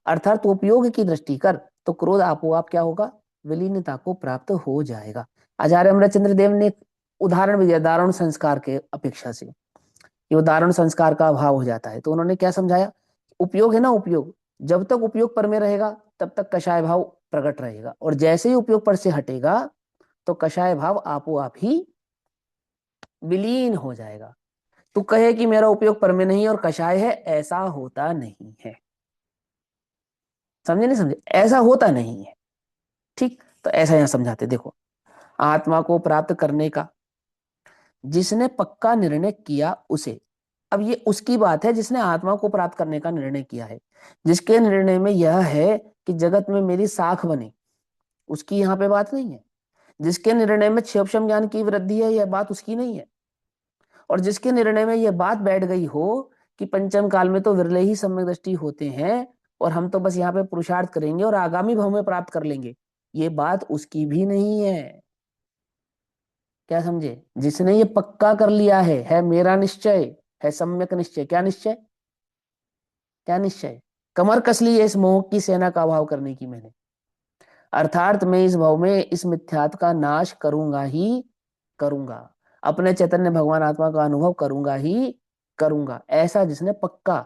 अर्थात उपयोग की दृष्टि कर तो क्रोध आपो आप क्या होगा? विलीनता को प्राप्त हो जाएगा। आचार्य अमरचंद्र देव ने एक उदाहरण भी दिया दारुण संस्कार के अपेक्षा से। ये उदाहरण संस्कार का अभाव हो जाता है, तो उन्होंने क्या समझाया? उपयोग है ना, उपयोग जब तक उपयोग पर में रहेगा तब तक कषाय भाव प्रकट रहेगा, और जैसे ही उपयोग पर से हटेगा तो कषाय भाव आपो आप ही विलीन हो जाएगा। तू कहे कि मेरा उपयोग पर में नहीं और कषाय है, ऐसा होता नहीं है। समझे नहीं समझे? ऐसा होता नहीं है। ठीक, तो ऐसा यहां समझाते देखो। आत्मा को प्राप्त करने का जिसने पक्का निर्णय किया उसे। अब ये उसकी बात है जिसने आत्मा को प्राप्त करने का निर्णय किया है, जिसके निर्णय में यह है कि जगत में मेरी साख बने, उसकी यहाँ पे बात नहीं है। जिसके निर्णय में क्षोभशम ज्ञान की वृद्धि है, यह बात उसकी नहीं है। और जिसके निर्णय में यह बात बैठ गई हो कि पंचम काल में तो विरले ही सम्यक दृष्टि होते हैं और हम तो बस यहाँ पे पुरुषार्थ करेंगे और आगामी भाव में प्राप्त कर लेंगे, ये बात उसकी भी नहीं है। क्या समझे? जिसने ये पक्का कर लिया है मेरा निश्चय, है सम्यक निश्चय। क्या निश्चय? क्या निश्चय? कमर कस ली है इस मोह की सेना का अभाव करने की मैंने। अर्थात मैं इस भाव में इस मिथ्यात्व का नाश करूंगा ही करूंगा, अपने चैतन्य भगवान आत्मा का अनुभव करूंगा ही करूंगा। ऐसा जिसने पक्का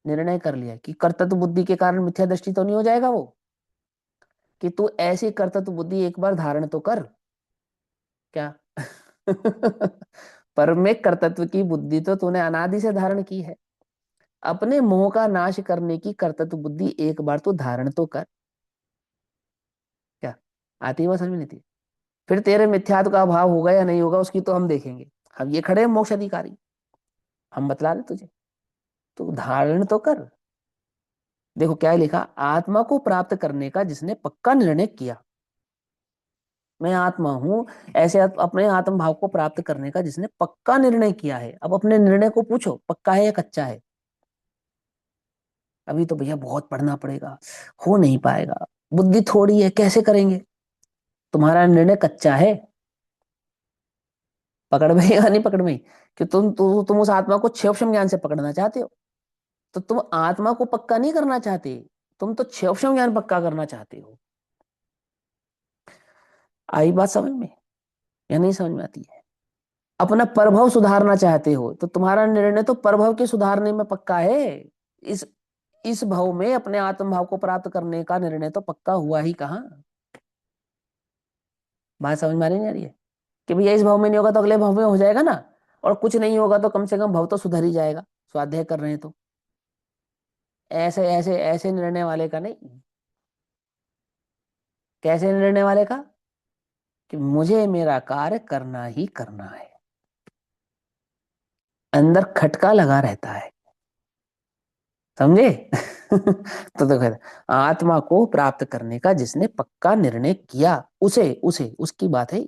निर्णय कर लिया कि कर्तव्य बुद्धि के कारण मिथ्या दृष्टि तो नहीं हो जाएगा वो। कि तू ऐसी कर्तव्य बुद्धि एक बार धारण तो कर। क्या? पर में कर्तव्य की बुद्धि तो तूने अनादि से धारण की है। अपने मोह का नाश करने की कर्तव्य बुद्धि एक बार तो धारण तो कर। क्या आती है? वो समझ में नहीं थी। फिर तेरे मिथ्यात्व का अभाव होगा या नहीं होगा उसकी तो हम देखेंगे। हम ये खड़े हैं मोक्ष अधिकारी, हम बतला रहे तुझे, तो धारण तो कर। देखो क्या है लिखा, आत्मा को प्राप्त करने का जिसने पक्का निर्णय किया। मैं आत्मा हूं, ऐसे अपने आत्म भाव को प्राप्त करने का जिसने पक्का निर्णय किया है। अब अपने निर्णय को पूछो पक्का है या कच्चा है। अभी तो भैया बहुत पढ़ना पड़ेगा, हो नहीं पाएगा, बुद्धि थोड़ी है, कैसे करेंगे? तुम्हारा निर्णय कच्चा है। पकड़ में या नहीं पकड़ में? कि तुम उस आत्मा को क्षोभशम ज्ञान से पकड़ना चाहते हो, तो तुम आत्मा को पक्का नहीं करना चाहते, तुम तो क्षेपक्षम ज्ञान पक्का करना चाहते हो। आई बात समझ में या नहीं समझ में आती है? अपना प्रभव सुधारना चाहते हो तो तुम्हारा निर्णय तो प्रभव के सुधारने में पक्का है। इस इस भाव में अपने आत्म भाव को प्राप्त करने का निर्णय तो पक्का हुआ ही कहाँ। बात समझ में आ रही नहीं आ रही है? कि भैया इस भाव में नहीं होगा तो अगले भाव में हो जाएगा ना, और कुछ नहीं होगा तो कम से कम भाव तो सुधर ही जाएगा, स्वाध्याय कर रहे हैं तो। ऐसे ऐसे ऐसे निर्णय वाले का नहीं। कैसे निर्णय वाले का? कि मुझे मेरा कार्य करना ही करना है, अंदर खटका लगा रहता है, समझे? तो देखो, आत्मा को प्राप्त करने का जिसने पक्का निर्णय किया उसे उसे उसकी बात है।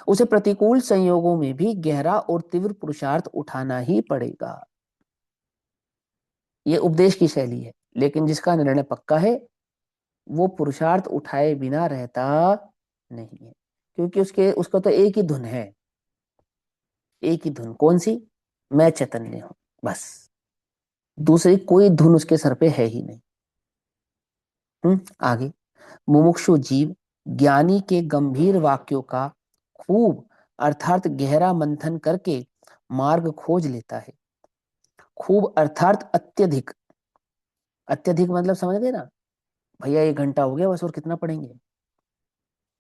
उसे प्रतिकूल संयोगों में भी गहरा और तीव्र पुरुषार्थ उठाना ही पड़ेगा। ये उपदेश की शैली है, लेकिन जिसका निर्णय पक्का है वो पुरुषार्थ उठाए बिना रहता नहीं है, क्योंकि उसके उसका तो एक ही धुन है। एक ही धुन कौन सी? मैं चैतन्य हूं, बस। दूसरी कोई धुन उसके सर पे है ही नहीं। आगे। मुमुक्षु जीव ज्ञानी के गंभीर वाक्यों का खूब अर्थात गहरा मंथन करके मार्ग खोज लेता है। खूब अर्थात अत्यधिक। अत्यधिक मतलब समझ गए ना भैया, 1 घंटा हो गया बस, और कितना पढ़ेंगे?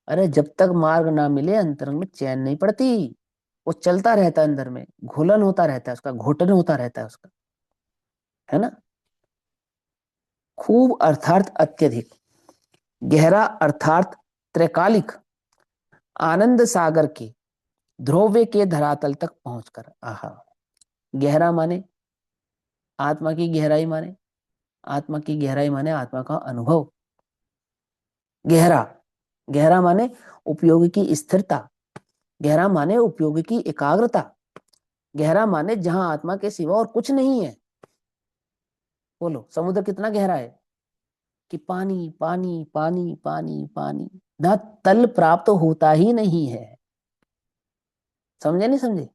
अरे जब तक मार्ग ना मिले अंतरंग में चैन नहीं पड़ती। वो चलता रहता है अंदर में, घुलन होता रहता है उसका, घोटन होता रहता है उसका, है ना? खूब अर्थात अत्यधिक, गहरा अर्थात त्रैकालिक आनंद सागर के ध्रुव के धरातल तक पहुंचकर। आहा। गहरा माने आत्मा की गहराई, माने आत्मा की गहराई, माने आत्मा का अनुभव। गहरा, गहरा माने उपयोग की स्थिरता, गहरा माने उपयोग की एकाग्रता, गहरा माने जहां आत्मा के सिवा और कुछ नहीं है। बोलो समुद्र कितना गहरा है? कि पानी पानी पानी पानी पानी, ना तल प्राप्त होता ही नहीं है। समझे नहीं समझे?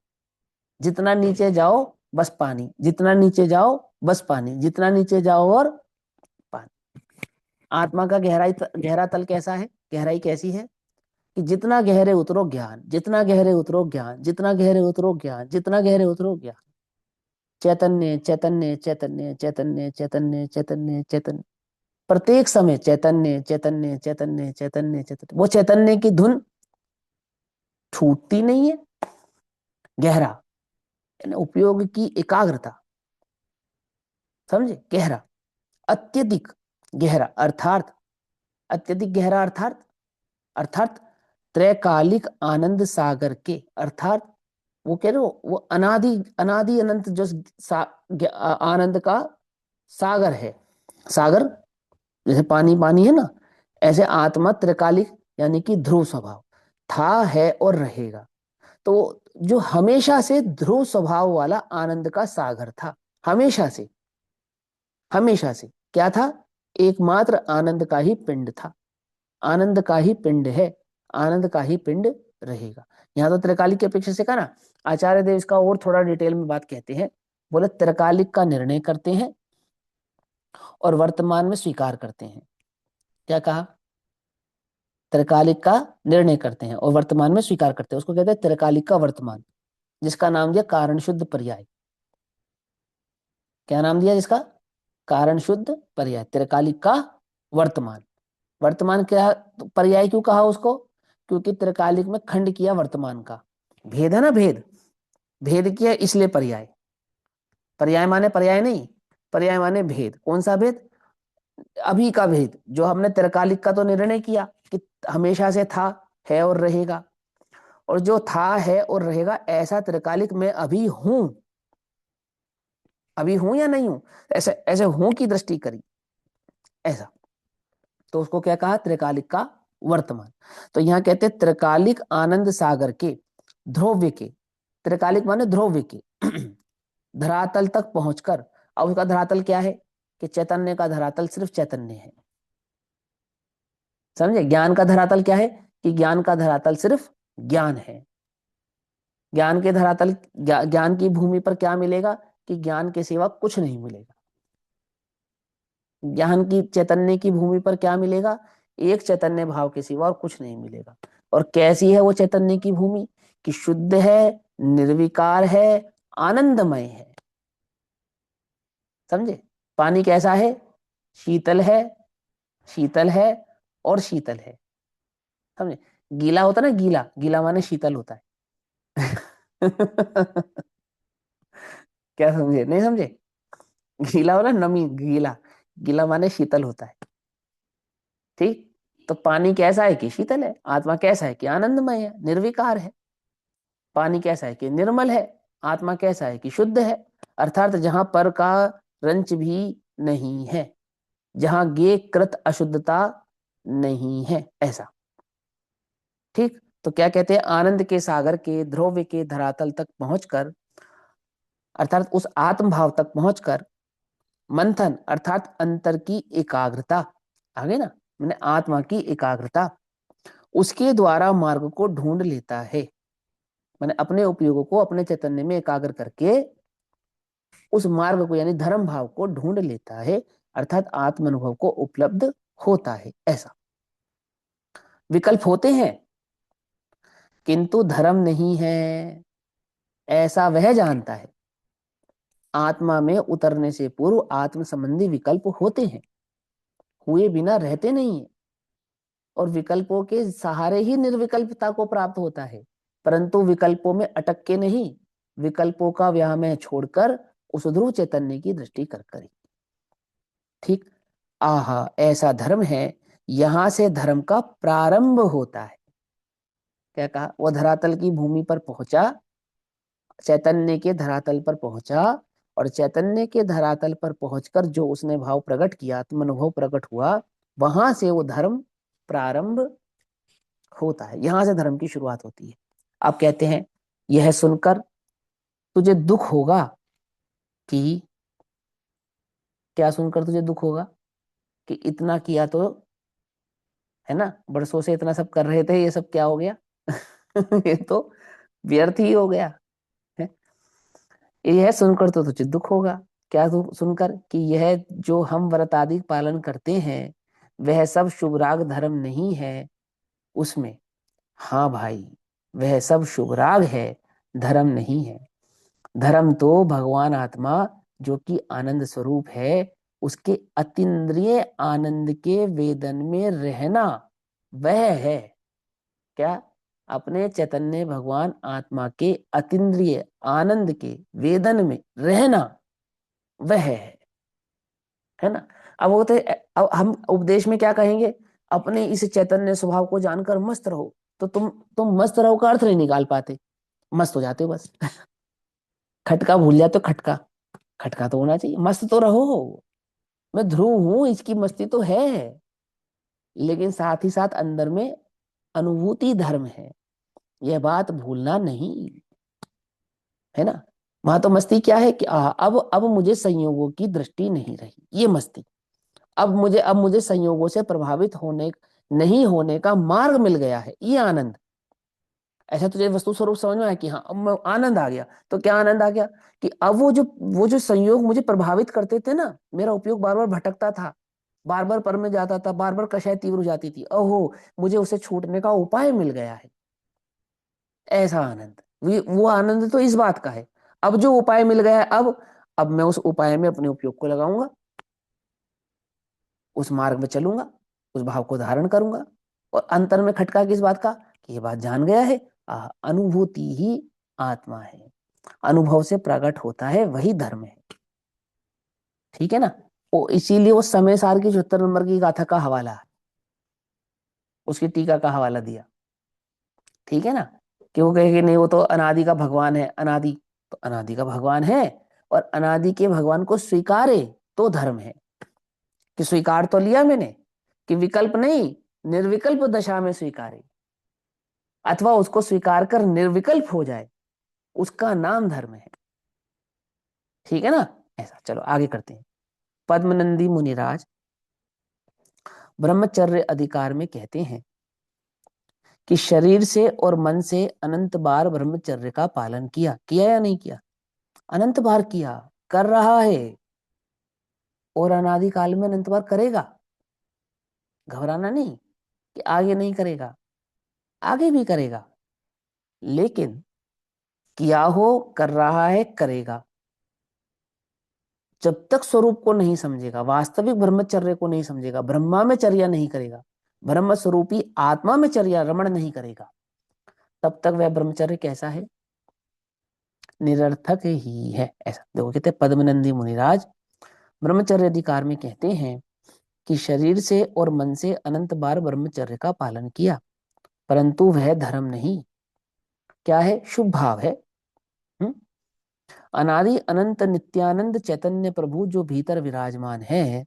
जितना नीचे जाओ बस पानी, जितना नीचे जाओ बस पानी, जितना नीचे जाओ और पानी। आत्मा का गहरा तल कैसा है? गहराई कैसी है? कि जितना गहरे उतरो ज्ञान, जितना गहरे उतरो ज्ञान, जितना गहरे उतरो ज्ञान, जितना गहरे उतरो ज्ञान। चैतन्य चैतन्य चैतन्य चैतन्य चैतन्य चैतन्य चैतन्य, प्रत्येक समय चैतन्य चैतन्य चैतन्य चैतन्य चैतन्य। वो चैतन्य की धुन छूटती नहीं है। गहरा यानी उपयोग की एकाग्रता, समझे? गहरा, अत्यधिक गहरा अर्थात, अत्यधिक गहरा अर्थात, अर्थात त्रैकालिक आनंद सागर के, अर्थात वो कह रहे हो वो अनादि अनादि अनंत जो आनंद का सागर है। सागर जैसे पानी पानी है ना, ऐसे आत्मा त्रिकालिक यानी कि ध्रुव स्वभाव था, है और रहेगा। तो जो हमेशा से ध्रुव स्वभाव वाला आनंद का सागर था, हमेशा से, हमेशा से क्या था? एकमात्र आनंद का ही पिंड था, आनंद का ही पिंड है, आनंद का ही पिंड रहेगा। यहां तो त्रिकालिक की अपेक्षा से कहा ना, आचार्य देव इसका और थोड़ा डिटेल में बात कहते हैं। बोले त्रिकालिक का निर्णय करते हैं और वर्तमान में स्वीकार करते हैं। क्या कहा? त्रिकालिक का निर्णय करते हैं और वर्तमान में स्वीकार करते हैं, उसको कहते हैं त्रिकालिक का वर्तमान, जिसका नाम दिया कारण शुद्ध पर्याय। क्या नाम दिया जिसका? कारण शुद्ध पर्याय, त्रिकालिक का वर्तमान। वर्तमान क्या पर्याय क्यों कहा उसको? क्योंकि त्रिकालिक में खंड किया वर्तमान का, भेद है ना, भेद, भेद किया इसलिए पर्याय। पर्याय माने पर्याय नहीं, पर्याय माने भेद। कौन सा भेद? अभी का भेद, जो हमने त्रिकालिक का तो निर्णय किया कि हमेशा से था, है और रहेगा, और जो था है और रहेगा ऐसा त्रिकालिक मैं अभी हूं, अभी हूं या नहीं हूं, ऐसे ऐसे हूं की दृष्टि करी ऐसा, तो उसको क्या कहा? त्रिकालिक का वर्तमान। तो यहां कहते हैं त्रिकालिक आनंद सागर के ध्रुव के, त्रिकालिक माने ध्रुव के धरातल तक पहुंचकर। अब उसका धरातल क्या है? कि चैतन्य का धरातल सिर्फ चैतन्य है, समझे? ज्ञान का धरातल क्या है? कि ज्ञान का धरातल सिर्फ ज्ञान है। ज्ञान के धरातल, ज्ञान की भूमि पर क्या मिलेगा? कि ज्ञान के सिवा कुछ नहीं मिलेगा। ज्ञान की चैतन्य की भूमि पर क्या मिलेगा? एक चैतन्य भाव के सिवा और कुछ नहीं मिलेगा। और कैसी है वो चैतन्य की भूमि? कि शुद्ध है, निर्विकार है, आनंदमय है। समझे? पानी कैसा है? शीतल है, शीतल है और शीतल है। समझे? गीला होता ना, गीला, गीला माने शीतल होता है। क्या समझे? नहीं समझे? गीला वाला नमी, गीला, गीला माने शीतल होता है। ठीक। तो पानी कैसा है? कि शीतल है। आत्मा कैसा है? कि आनंदमय है, निर्विकार है। पानी कैसा है? कि निर्मल है। आत्मा कैसा है? कि शुद्ध है। अर्थात जहां पर का रंच भी नहीं है, जहां गे कृत अशुद्धता नहीं है, ऐसा। ठीक। तो क्या कहते हैं? आनंद के सागर के ध्रुव के धरातल तक पहुंचकर, अर्थात उस आत्म भाव तक पहुंचकर, मंथन अर्थात अंतर की एकाग्रता, आगे ना, मैंने आत्मा की एकाग्रता, उसके द्वारा मार्ग को ढूंढ लेता है। मैंने अपने उपयोगों को अपने चैतन्य में एकाग्र करके उस मार्ग को यानी धर्म भाव को ढूंढ लेता है, अर्थात आत्म अनुभव को उपलब्ध होता है, ऐसा। विकल्प होते हैं किंतु धर्म नहीं है, ऐसा वह जानता है। आत्मा में उतरने से पूर्व आत्म संबंधी विकल्प होते हैं, हुए बिना रहते नहीं है। और विकल्पों के सहारे ही निर्विकल्पता को प्राप्त होता है, परंतु विकल्पों में अटक के नहीं, विकल्पों का व्यामोह छोड़कर उस ध्रुव चैतन्य की दृष्टि कर करी। ठीक। आहा, ऐसा धर्म है, यहां से धर्म का प्रारंभ होता है। क्या कहा? वो धरातल की भूमि पर पहुंचा, चैतन्य के धरातल पर पहुंचा, और चैतन्य के धरातल पर पहुंचकर जो उसने भाव प्रकट किया, आत्म अनुभव प्रकट हुआ, वहां से वो धर्म प्रारंभ होता है। यहां से धर्म की शुरुआत होती है। आप कहते हैं यह सुनकर तुझे दुख होगा कि, क्या सुनकर तुझे दुख होगा? कि इतना किया तो, है ना, बरसों से इतना सब कर रहे थे, ये सब क्या हो गया? ये तो व्यर्थ ही हो गया है। यह सुनकर तो तुझे दुख होगा। क्या सुनकर? कि यह जो हम व्रत आदि पालन करते हैं, वह सब शुभ राग धर्म नहीं है उसमें। हाँ भाई, वह सब शुभ राग है, धर्म नहीं है। धर्म तो भगवान आत्मा जो कि आनंद स्वरूप है, उसके अतीन्द्रिय आनंद के वेदन में रहना, वह है। क्या? अपने चैतन्य भगवान आत्मा के अतीन्द्रिय आनंद के वेदन में रहना, वह है ना। अब वो तो, अब हम उपदेश में क्या कहेंगे? अपने इस चैतन्य स्वभाव को जानकर मस्त रहो। तो तुम मस्त रहो का अर्थ नहीं निकाल पाते, मस्त हो जाते हो बस। खटका भूल जाते हो, खटका, खटका तो होना चाहिए, मस्त तो रहो। मैं ध्रुव हूं, इसकी मस्ती तो है, लेकिन साथ ही साथ अंदर में अनुभूति धर्म है, यह बात भूलना नहीं, है ना। वहां तो मस्ती क्या है? कि अब मुझे संयोगों की दृष्टि नहीं रही, ये मस्ती। अब मुझे संयोगों से प्रभावित होने, नहीं होने का मार्ग मिल गया है, ये आनंद। ऐसा तुझे वस्तु स्वरूप समझ में आया कि हाँ, अब आनंद आ गया। तो क्या आनंद आ गया? कि अब वो जो संयोग मुझे प्रभावित करते थे ना, मेरा उपयोग बार बार भटकता था, बार बार पर में जाता था, बार बार कषाय तीव्र हो जाती थी, ओहो, मुझे उसे छूटने का उपाय मिल गया है, ऐसा आनंद। वो आनंद तो इस बात का है, अब जो उपाय मिल गया है, अब मैं उस उपाय में अपने उपयोग को लगाऊंगा, उस मार्ग में चलूंगा, उस भाव को धारण करूंगा। और अंतर में खटका किस बात का? कि ये बात जान गया है, अनुभूति ही आत्मा है, अनुभव से प्रकट होता है, वही धर्म है। ठीक है ना। वो इसीलिए वो समय सार की 74 नंबर की गाथा का हवाला, उसकी टीका का हवाला दिया। ठीक है ना। कि वो कहे कि नहीं, वो तो अनादि का भगवान है, अनादि, तो अनादि का भगवान है, और अनादि के भगवान को स्वीकारे तो धर्म है। कि स्वीकार तो लिया मैंने, कि विकल्प नहीं, निर्विकल्प दशा में स्वीकारे, अथवा उसको स्वीकार कर निर्विकल्प हो जाए, उसका नाम धर्म है। ठीक है ना। ऐसा, चलो आगे करते हैं। पद्मनंदी मुनिराज ब्रह्मचर्य अधिकार में कहते हैं कि शरीर से और मन से अनंत बार ब्रह्मचर्य का पालन किया, किया या नहीं किया? अनंत बार किया, कर रहा है। और अनादि काल में अनंत बार करेगा। घबराना नहीं कि आगे नहीं करेगा, आगे भी करेगा, लेकिन किया हो, कर रहा है, करेगा। जब तक स्वरूप को नहीं समझेगा, वास्तविक ब्रह्मचर्य को नहीं समझेगा, ब्रह्मा में चर्या नहीं करेगा, ब्रह्म स्वरूपी आत्मा में चर्या रमण नहीं करेगा, तब तक वह ब्रह्मचर्य कैसा है? निरर्थक ही है। ऐसा देखो, कहते पद्मनंदी मुनिराज ब्रह्मचर्य अधिकार में कहते हैं कि शरीर से और मन से अनंत बार ब्रह्मचर्य का पालन किया, परंतु वह धर्म नहीं। क्या है? शुभ भाव है। हम्म? अनादि अनंत नित्यानंद चैतन्य प्रभु जो भीतर विराजमान है,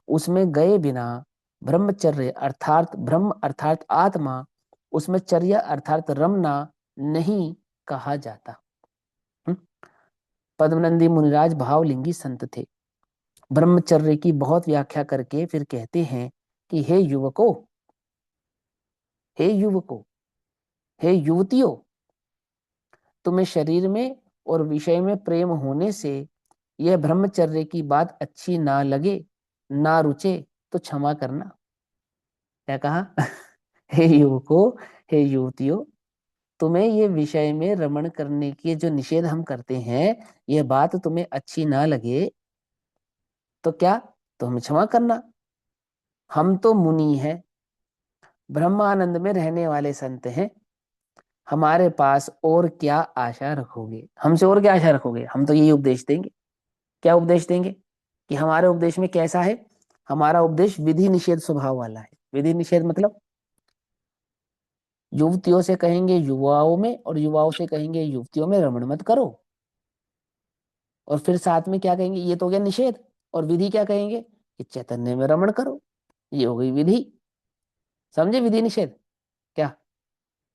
उसमें गए बिना ब्रह्मचर्य अर्थात ब्रह्म अर्थात आत्मा, उसमें चर्या अर्थात रमना नहीं कहा जाता। हम्म? पद्मनंदी मुनिराज भावलिंगी संत थे। ब्रह्मचर्य की बहुत व्याख्या करके फिर कहते हैं कि हे युवकों, हे युवकों, हे युवतियों, तुम्हें शरीर में और विषय में प्रेम होने से यह ब्रह्मचर्य की बात अच्छी ना लगे, ना रुचे, तो क्षमा करना। क्या कहा? हे युवकों, हे युवतियों, तुम्हें ये विषय में रमण करने के जो निषेध हम करते हैं, यह बात तुम्हें अच्छी ना लगे तो क्या, तो हमें क्षमा करना। हम तो मुनि हैं, ब्रह्मानंद में रहने वाले संत हैं, हमारे पास और क्या आशा रखोगे? हमसे और क्या आशा रखोगे? हम तो यही उपदेश देंगे। क्या उपदेश देंगे? कि हमारे उपदेश में कैसा है? हमारा उपदेश विधि निषेध स्वभाव वाला है। विधि निषेध मतलब युवतियों से कहेंगे युवाओं में, और युवाओं से कहेंगे युवतियों में रमण मत करो। और फिर साथ में क्या कहेंगे? ये तो हो गया निषेध। और विधि क्या कहेंगे? कि चैतन्य में रमण करो। ये हो गई विधि। समझे विधि निषेध क्या?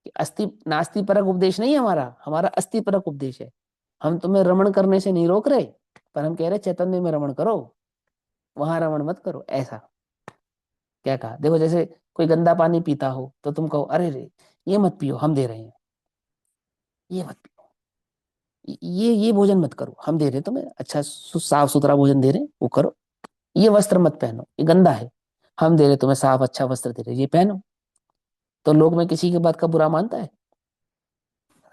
कि अस्थि नास्ति परक उपदेश नहीं है हमारा, हमारा अस्थि परक उपदेश है। हम तुम्हें रमण करने से नहीं रोक रहे, पर हम कह रहे चैतन्य में रमण करो, वहां रमण मत करो। ऐसा क्या कहा? देखो, जैसे कोई गंदा पानी पीता हो तो तुम कहो अरे रे, ये मत पियो, हम दे रहे हैं, ये मत पियो, ये भोजन मत करो, हम दे रहे हैं तुम्हें अच्छा साफ सुथरा भोजन दे रहे हैं, वो करो। ये वस्त्र मत पहनो, ये गंदा है, हम दे रहे तुम्हें साफ अच्छा वस्त्र दे रहे, ये पहनो। तो लोग में किसी की बात का बुरा मानता है?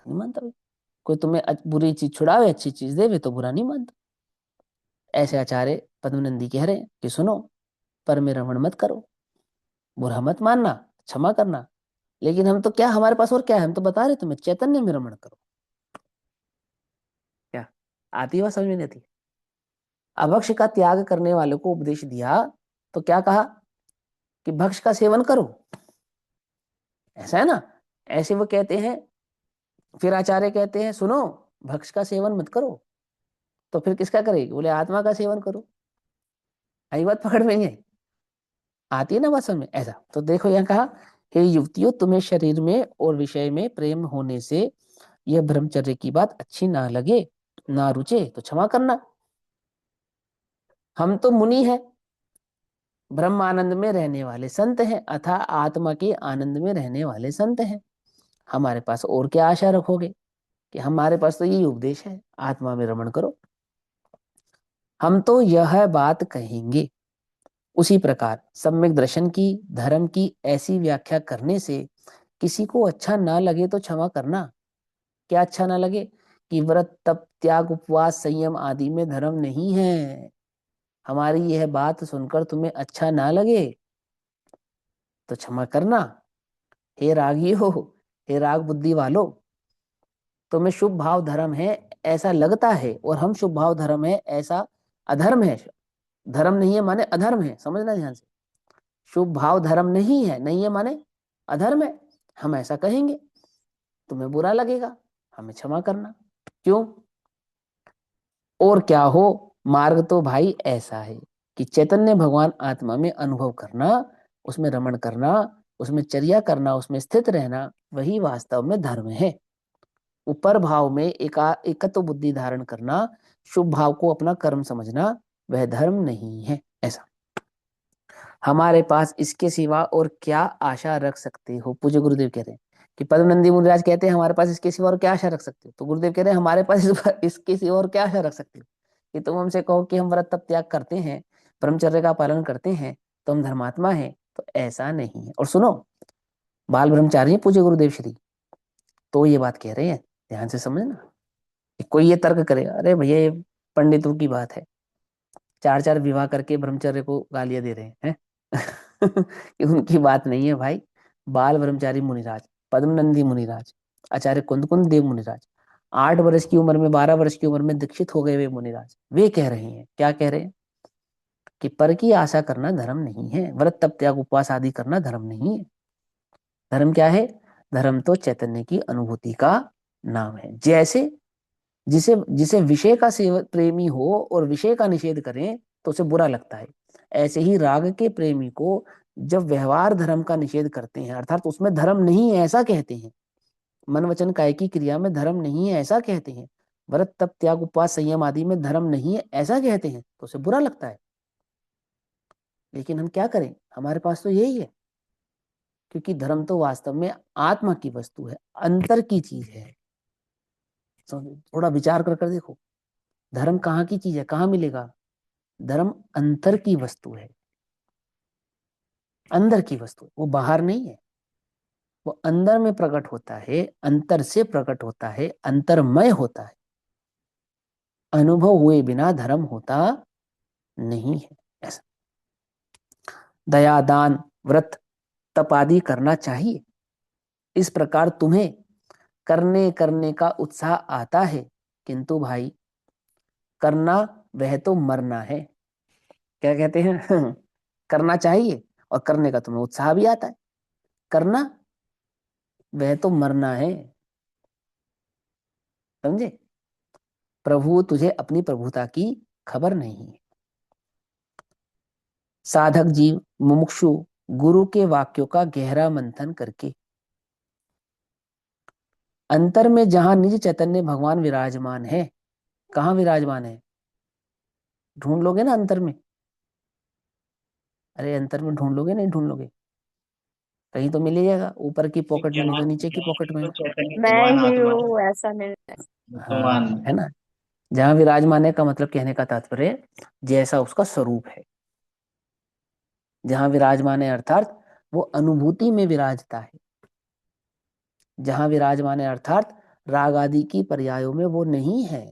नहीं मानता भाई। कोई तुम्हें बुरी चीज छुड़ावे, अच्छी चीज देवे तो बुरा नहीं मानता। ऐसे आचार्य पद्मनंदी कह रहे हैं कि सुनो, पर में रमण मत करो, बुरा मत मानना, क्षमा करना। लेकिन हम तो क्या, हमारे पास और क्या है? हम तो बता रहे तुम्हें चैतन्य में रमण करो। क्या आती है बात समझ में नहीं आती? अभक्ष का त्याग करने वालों को उपदेश दिया तो क्या कहा? कि भक्ष का सेवन करो। ऐसा है ना? ऐसे वो कहते हैं। फिर आचार्य कहते हैं सुनो, भक्ष का सेवन मत करो, तो फिर किसका करेगी? बोले आत्मा का सेवन करो। आई बात पकड़ में नहीं आई? आती है ना बात समझ में? ऐसा तो देखो, यहाँ कहा हे युवतियों, तुम्हें शरीर में और विषय में प्रेम होने से यह ब्रह्मचर्य की बात अच्छी ना लगे, ना रुचे, तो क्षमा करना। हम तो मुनि हैं, ब्रह्म आनंद में रहने वाले संत हैं, अथा आत्मा के आनंद में रहने वाले संत हैं। हमारे पास और क्या आशा रखोगे? कि हमारे पास तो यही उपदेश है, आत्मा में रमण करो। हम तो यह बात कहेंगे। उसी प्रकार सम्यक दर्शन की, धर्म की ऐसी व्याख्या करने से किसी को अच्छा ना लगे तो क्षमा करना। क्या अच्छा ना लगे? कि व्रत तप त्याग उपवास संयम आदि में धर्म नहीं है। हमारी यह बात सुनकर तुम्हें अच्छा ना लगे तो क्षमा करना। हे रागी हो, हे राग बुद्धि वालो, तुम्हें शुभ भाव धर्म है ऐसा लगता है, और हम शुभ भाव धर्म है ऐसा अधर्म है। धर्म नहीं है माने अधर्म है, समझना ध्यान से। शुभ भाव धर्म नहीं है, नहीं है माने अधर्म है, हम ऐसा कहेंगे, तुम्हें बुरा लगेगा, हमें क्षमा करना। क्यों? और क्या हो, मार्ग तो भाई ऐसा है कि चैतन्य भगवान आत्मा में अनुभव करना, उसमें रमण करना, उसमें चर्या करना, उसमें स्थित रहना, वही वास्तव में धर्म है। ऊपर भाव में एकत्व बुद्धि धारण करना, शुभ भाव को अपना कर्म समझना, वह धर्म नहीं है। ऐसा हमारे पास इसके सिवा और क्या आशा रख सकते हो? पूज्य गुरुदेव कह रहे हैं कि पद्मनंदी मुनिराज कहते हैं हमारे पास इसके सिवा और क्या आशा रख सकते हो? तो गुरुदेव कह रहे हैं हमारे पास इसके सिवा और क्या आशा रख सकते हो? कि तुम हमसे कहो कि हम व्रत तप त्याग करते हैं, ब्रह्मचर्य का पालन करते हैं तो हम धर्मात्मा हैं, तो ऐसा नहीं है। और सुनो, बाल ब्रह्मचारी हैं पूज्य गुरुदेव श्री, तो ये बात कह रहे हैं, ध्यान से समझना। कोई ये तर्क करेगा, अरे भैया ये पंडितों की बात है, चार चार विवाह करके ब्रह्मचर्य को गालियां दे रहे हैं कि उनकी बात नहीं है भाई। बाल ब्रह्मचारी मुनिराज, पद्मनंदी मुनिराज, आचार्य कुंद देव मुनिराज, 8 वर्ष की उम्र में, 12 वर्ष की उम्र में दीक्षित हो गए वे मुनिराज, वे कह रहे हैं, क्या कह रहे हैं, कि पर की आशा करना धर्म नहीं है, व्रत तप त्याग उपवास आदि करना धर्म नहीं है। धर्म क्या है? धर्म तो चैतन्य की अनुभूति का नाम है। जैसे जिसे जिसे विषय का सेव प्रेमी हो और विषय का निषेध करें तो उसे बुरा लगता है, ऐसे ही राग के प्रेमी को जब व्यवहार धर्म का निषेध करते हैं, अर्थात उसमें धर्म नहीं है ऐसा कहते हैं, मन वचन काय की क्रिया में धर्म नहीं है ऐसा कहते हैं, व्रत तप त्याग उपवास संयम आदि में धर्म नहीं है ऐसा कहते हैं, तो उसे बुरा लगता है। लेकिन हम क्या करें, हमारे पास तो यही है, क्योंकि धर्म तो वास्तव में आत्मा की वस्तु है, अंतर की चीज है। तो थोड़ा विचार कर देखो, धर्म कहाँ की चीज है, कहाँ मिलेगा? धर्म अंतर की वस्तु है, अंदर की वस्तु, वो बाहर नहीं है, वो अंदर में प्रकट होता है, अंतर से प्रकट होता है, अंतरमय होता है। अनुभव हुए बिना धर्म होता नहीं है। ऐसा दया दान व्रत तप आदि करना चाहिए, इस प्रकार तुम्हें करने करने का उत्साह आता है, किंतु भाई करना वह तो मरना है। क्या कहते हैं करना चाहिए और करने का तुम्हें उत्साह भी आता है, करना वह तो मरना है, समझे? प्रभु तुझे अपनी प्रभुता की खबर नहीं है। साधक जीव मुमुक्षु गुरु के वाक्यों का गहरा मंथन करके अंतर में जहां निज चैतन्य भगवान विराजमान है, कहाँ विराजमान है? ढूंढ लोगे ना अंतर में? अरे अंतर में ढूंढ लोगे, नहीं ढूंढ लोगे? कहीं तो मिल ही जाएगा, ऊपर की पॉकेट में नहीं तो नीचे की पॉकेट में। चैतन्य मैं भगवान ही आत्मा हूँ ऐसा नहीं। वर्तमान हाँ, है ना? जहां विराजमान है का मतलब कहने का तात्पर्य जैसा उसका स्वरूप है, जहां विराजमान है अर्थात वो अनुभूति में विराजता है, जहां विराजमान है अर्थात राग आदि की पर्यायों में वो नहीं है,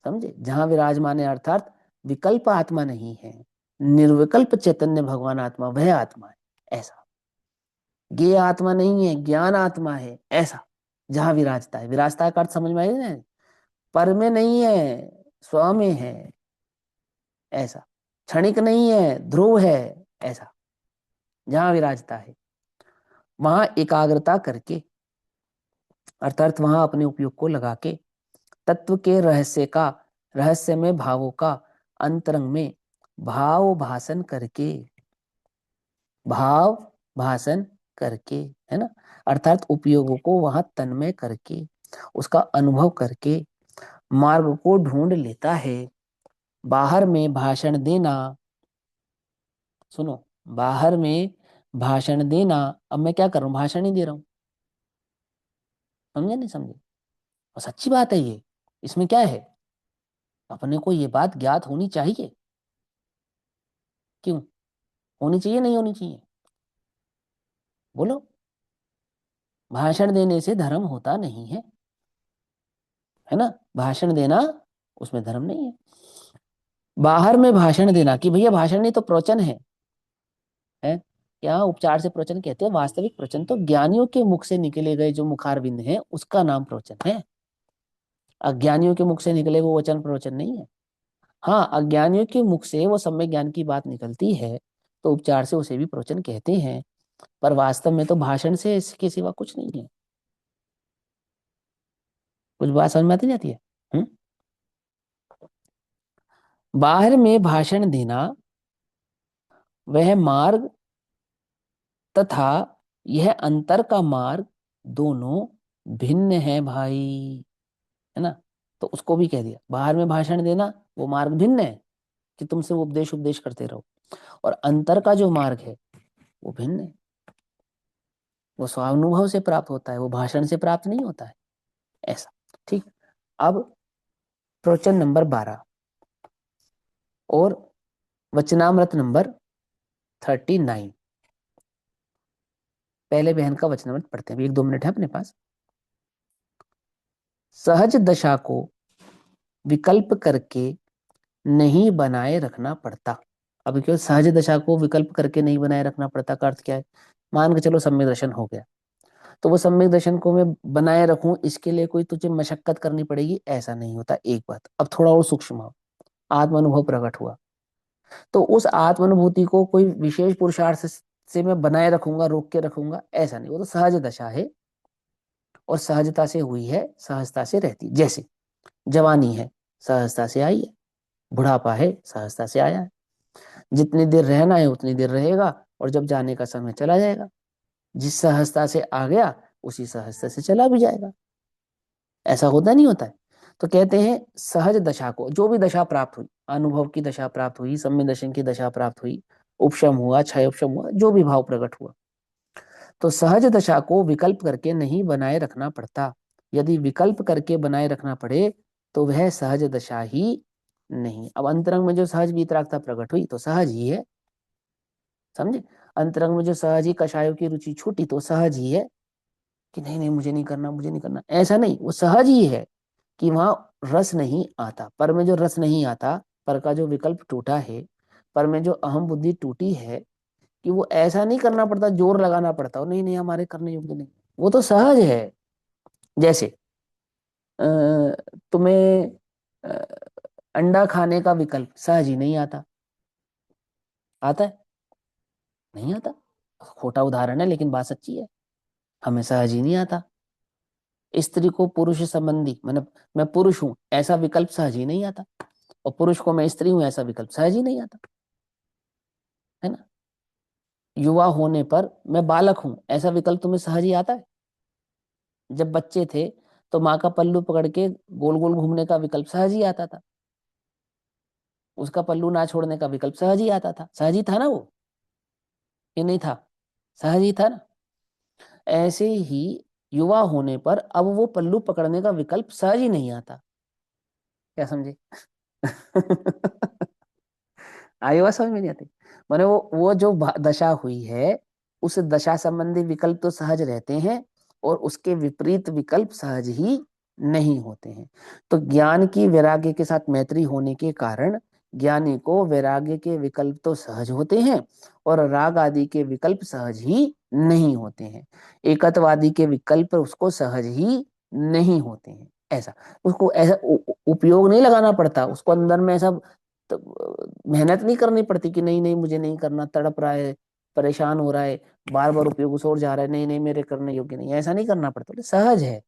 समझे? जहां विराजमान है अर्थात विकल्प आत्मा नहीं है, निर्विकल्प चैतन्य भगवान आत्मा वह आत्मा है, ऐसा। ज्ञेय आत्मा नहीं है, ज्ञान आत्मा है, ऐसा। जहां विराजता है, विराजता का अर्थ समझ में आएगा ना? पर में नहीं है, स्व में है, ऐसा। क्षणिक नहीं है, ध्रुव है, ऐसा। जहां विराजता है वहां एकाग्रता करके, अर्थात वहां अपने उपयोग को लगा के तत्व के रहस्यमय भावों का अंतरंग में भाव भाषण करके, भाव भाषण करके, है ना, अर्थात उपयोगों को वहां तन्मय करके, उसका अनुभव करके मार्ग को ढूंढ लेता है। बाहर में भाषण देना, सुनो, बाहर में भाषण देना, अब मैं क्या कर रहा हूँ, भाषण ही दे रहा हूँ, समझे नहीं समझे? और सच्ची बात है ये, इसमें क्या है, अपने को ये बात ज्ञात होनी चाहिए। क्यों होनी चाहिए, नहीं होनी चाहिए? बोलो। भाषण देने से धर्म होता नहीं है ना? भाषण देना उसमें धर्म नहीं है। बाहर में भाषण देना कि भैया भाषण नहीं तो प्रवचन है। यहाँ उपचार से प्रवचन कहते हैं, वास्तविक प्रवचन तो ज्ञानियों के मुख से निकले गए जो मुखारविंद है उसका नाम प्रवचन है। अज्ञानियों के मुख से निकले वो वचन प्रवचन नहीं है। हाँ, अज्ञानियों के मुख से वो सम्यक ज्ञान की बात निकलती है तो उपचार से उसे भी प्रवचन कहते हैं, पर वास्तव में तो भाषण से इसके सिवा कुछ नहीं है। कुछ बात समझ में आती जाती है? हम्म? बाहर में भाषण देना वह मार्ग तथा यह अंतर का मार्ग दोनों भिन्न है भाई, है ना? तो उसको भी कह दिया, बाहर में भाषण देना वो मार्ग भिन्न है कि तुमसे वो उपदेश उपदेश करते रहो, और अंतर का जो मार्ग है वो भिन्न है, वो स्वानुभव से प्राप्त होता है, वो भाषण से प्राप्त नहीं होता है, ऐसा। ठीक। अब प्रवचन नंबर 12 और वचनामृत नंबर 39। पहले बहन का वचनामृत पढ़ते हैं, 1-2 मिनट है अपने पास। सहज दशा को विकल्प करके नहीं बनाए रखना पड़ता। अब क्यों सहज दशा को विकल्प करके नहीं बनाए रखना पड़ता का अर्थ क्या है? मान के चलो सम्यक दर्शन हो गया, तो वो सम्यक दर्शन को मैं बनाए रखूं, इसके लिए कोई तुझे मशक्कत करनी पड़ेगी, ऐसा नहीं होता। एक बात अब थोड़ा और सूक्ष्म आओ, आत्मानुभव प्रकट हुआ, तो उस आत्मानुभूति को कोई विशेष पुरुषार्थ से मैं बनाए रखूंगा, रोक के रखूंगा, ऐसा नहीं। वो तो सहज दशा है और सहजता से हुई है, सहजता से रहती है। जैसे जवानी है, सहजता से आई है, बुढ़ापा है, सहजता से आया है, जितनी देर रहना है उतनी देर रहेगा, और जब जाने का समय चला जाएगा। जिस सहजता से आ गया उसी सहजता से चला भी जाएगा। ऐसा होता नहीं होता है? तो कहते हैं सहज दशा को, जो भी दशा प्राप्त हुई, अनुभव की दशा प्राप्त हुई, सम्य दर्शन की दशा प्राप्त हुई, उपशम हुआ, क्षय उपशम हुआ, जो भी भाव प्रकट हुआ, तो सहज दशा को विकल्प करके नहीं बनाए रखना पड़ता। यदि विकल्प करके बनाए रखना पड़े तो वह सहज दशा ही नहीं। अब अंतरंग में जो सहज वीतरागता प्रकट हुई तो सहज ही है, समझे? अंतरंग में जो सहज ही कषायों की रुचि छूटी तो सहज ही है कि नहीं नहीं मुझे नहीं करना, मुझे नहीं करना, ऐसा नहीं। वो सहज ही है कि वहां रस नहीं आता। पर में जो रस नहीं आता, पर का जो विकल्प टूटा है, पर में जो अहम बुद्धि टूटी है, कि वो ऐसा नहीं करना पड़ता, जोर लगाना पड़ता, नहीं नहीं हमारे करने योग्य नहीं, वो तो सहज है। जैसे अ, तुम्हें अंडा खाने का विकल्प सहज ही नहीं आता। आता है? नहीं आता। खोटा उदाहरण है लेकिन बात सच्ची है, हमें सहज ही नहीं आता। स्त्री को पुरुष संबंधी, मतलब मैं पुरुष हूं ऐसा विकल्प सहज ही नहीं आता, और पुरुष को मैं स्त्री हूं ऐसा विकल्प सहज ही नहीं आता, है ना? युवा होने पर मैं बालक हूं ऐसा विकल्प तुम्हें सहज ही आता है? जब बच्चे थे तो माँ का पल्लू पकड़ के गोल गोल घूमने का विकल्प सहज ही आता था, उसका पल्लू ना छोड़ने का विकल्प सहज ही आता था। सहज ही था ना वो? ये नहीं था? सहज ही था ना? ऐसे ही युवा होने पर अब वो पल्लू पकड़ने का विकल्प सहज ही नहीं आता। क्या समझे? आई बात समझ में नहीं आती? माने वो जो दशा हुई है, उस दशा संबंधी विकल्प तो सहज रहते हैं, और उसके विपरीत विकल्प सहज ही नहीं होते हैं। तो ज्ञान की वैराग्य के साथ मैत्री होने के कारण ज्ञानी को वैराग्य के विकल्प तो सहज होते हैं, और राग आदि के विकल्प सहज ही नहीं होते हैं। एकत्ववादी के विकल्प उसको सहज ही नहीं होते हैं। ऐसा उसको ऐसा उपयोग नहीं लगाना पड़ता, उसको अंदर में ऐसा तो मेहनत नहीं करनी पड़ती कि नहीं नहीं मुझे नहीं करना, तड़प रहा है, परेशान हो रहा है, बार बार उपयोग उस ओर जा रहा है, नहीं नहीं मेरे करने योग्य नहीं, ऐसा नहीं करना पड़ता। तो सहज है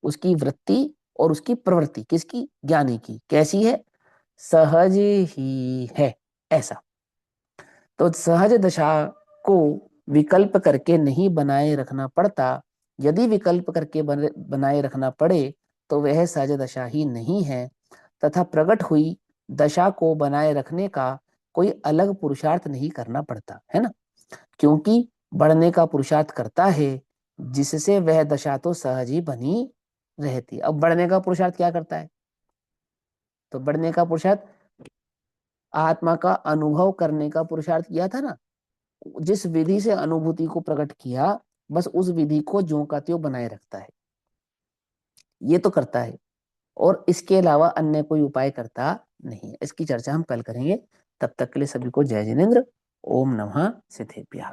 उसकी वृत्ति और उसकी प्रवृत्ति, किसकी? ज्ञानी की। कैसी है? सहज ही है, ऐसा। तो सहज दशा को विकल्प करके नहीं बनाए रखना पड़ता। यदि विकल्प करके बनाए रखना पड़े तो वह सहज दशा ही नहीं है, तथा प्रकट हुई दशा को बनाए रखने का कोई अलग पुरुषार्थ नहीं करना पड़ता, है ना? क्योंकि बढ़ने का पुरुषार्थ करता है जिससे वह दशा तो सहज ही बनी रहती। अब बढ़ने का पुरुषार्थ क्या करता है? तो बढ़ने का पुरुषार्थ आत्मा का अनुभव करने का पुरुषार्थ किया था ना। जिस विधि से अनुभूति को प्रकट किया, बस उस विधि को ज्यों का त्यों बनाए रखता है, ये तो करता है, और इसके अलावा अन्य कोई उपाय करता नहीं है। इसकी चर्चा हम कल करेंगे। तब तक के लिए सभी को जय जिनेन्द्र। ओम नमः सिद्धेभ्यः।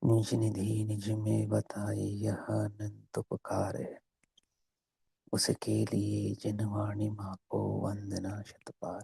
निज निधि निज में बताए यह अनंत उपकार है, उसके लिए जिनवाणी माँ को वंदना शत बार।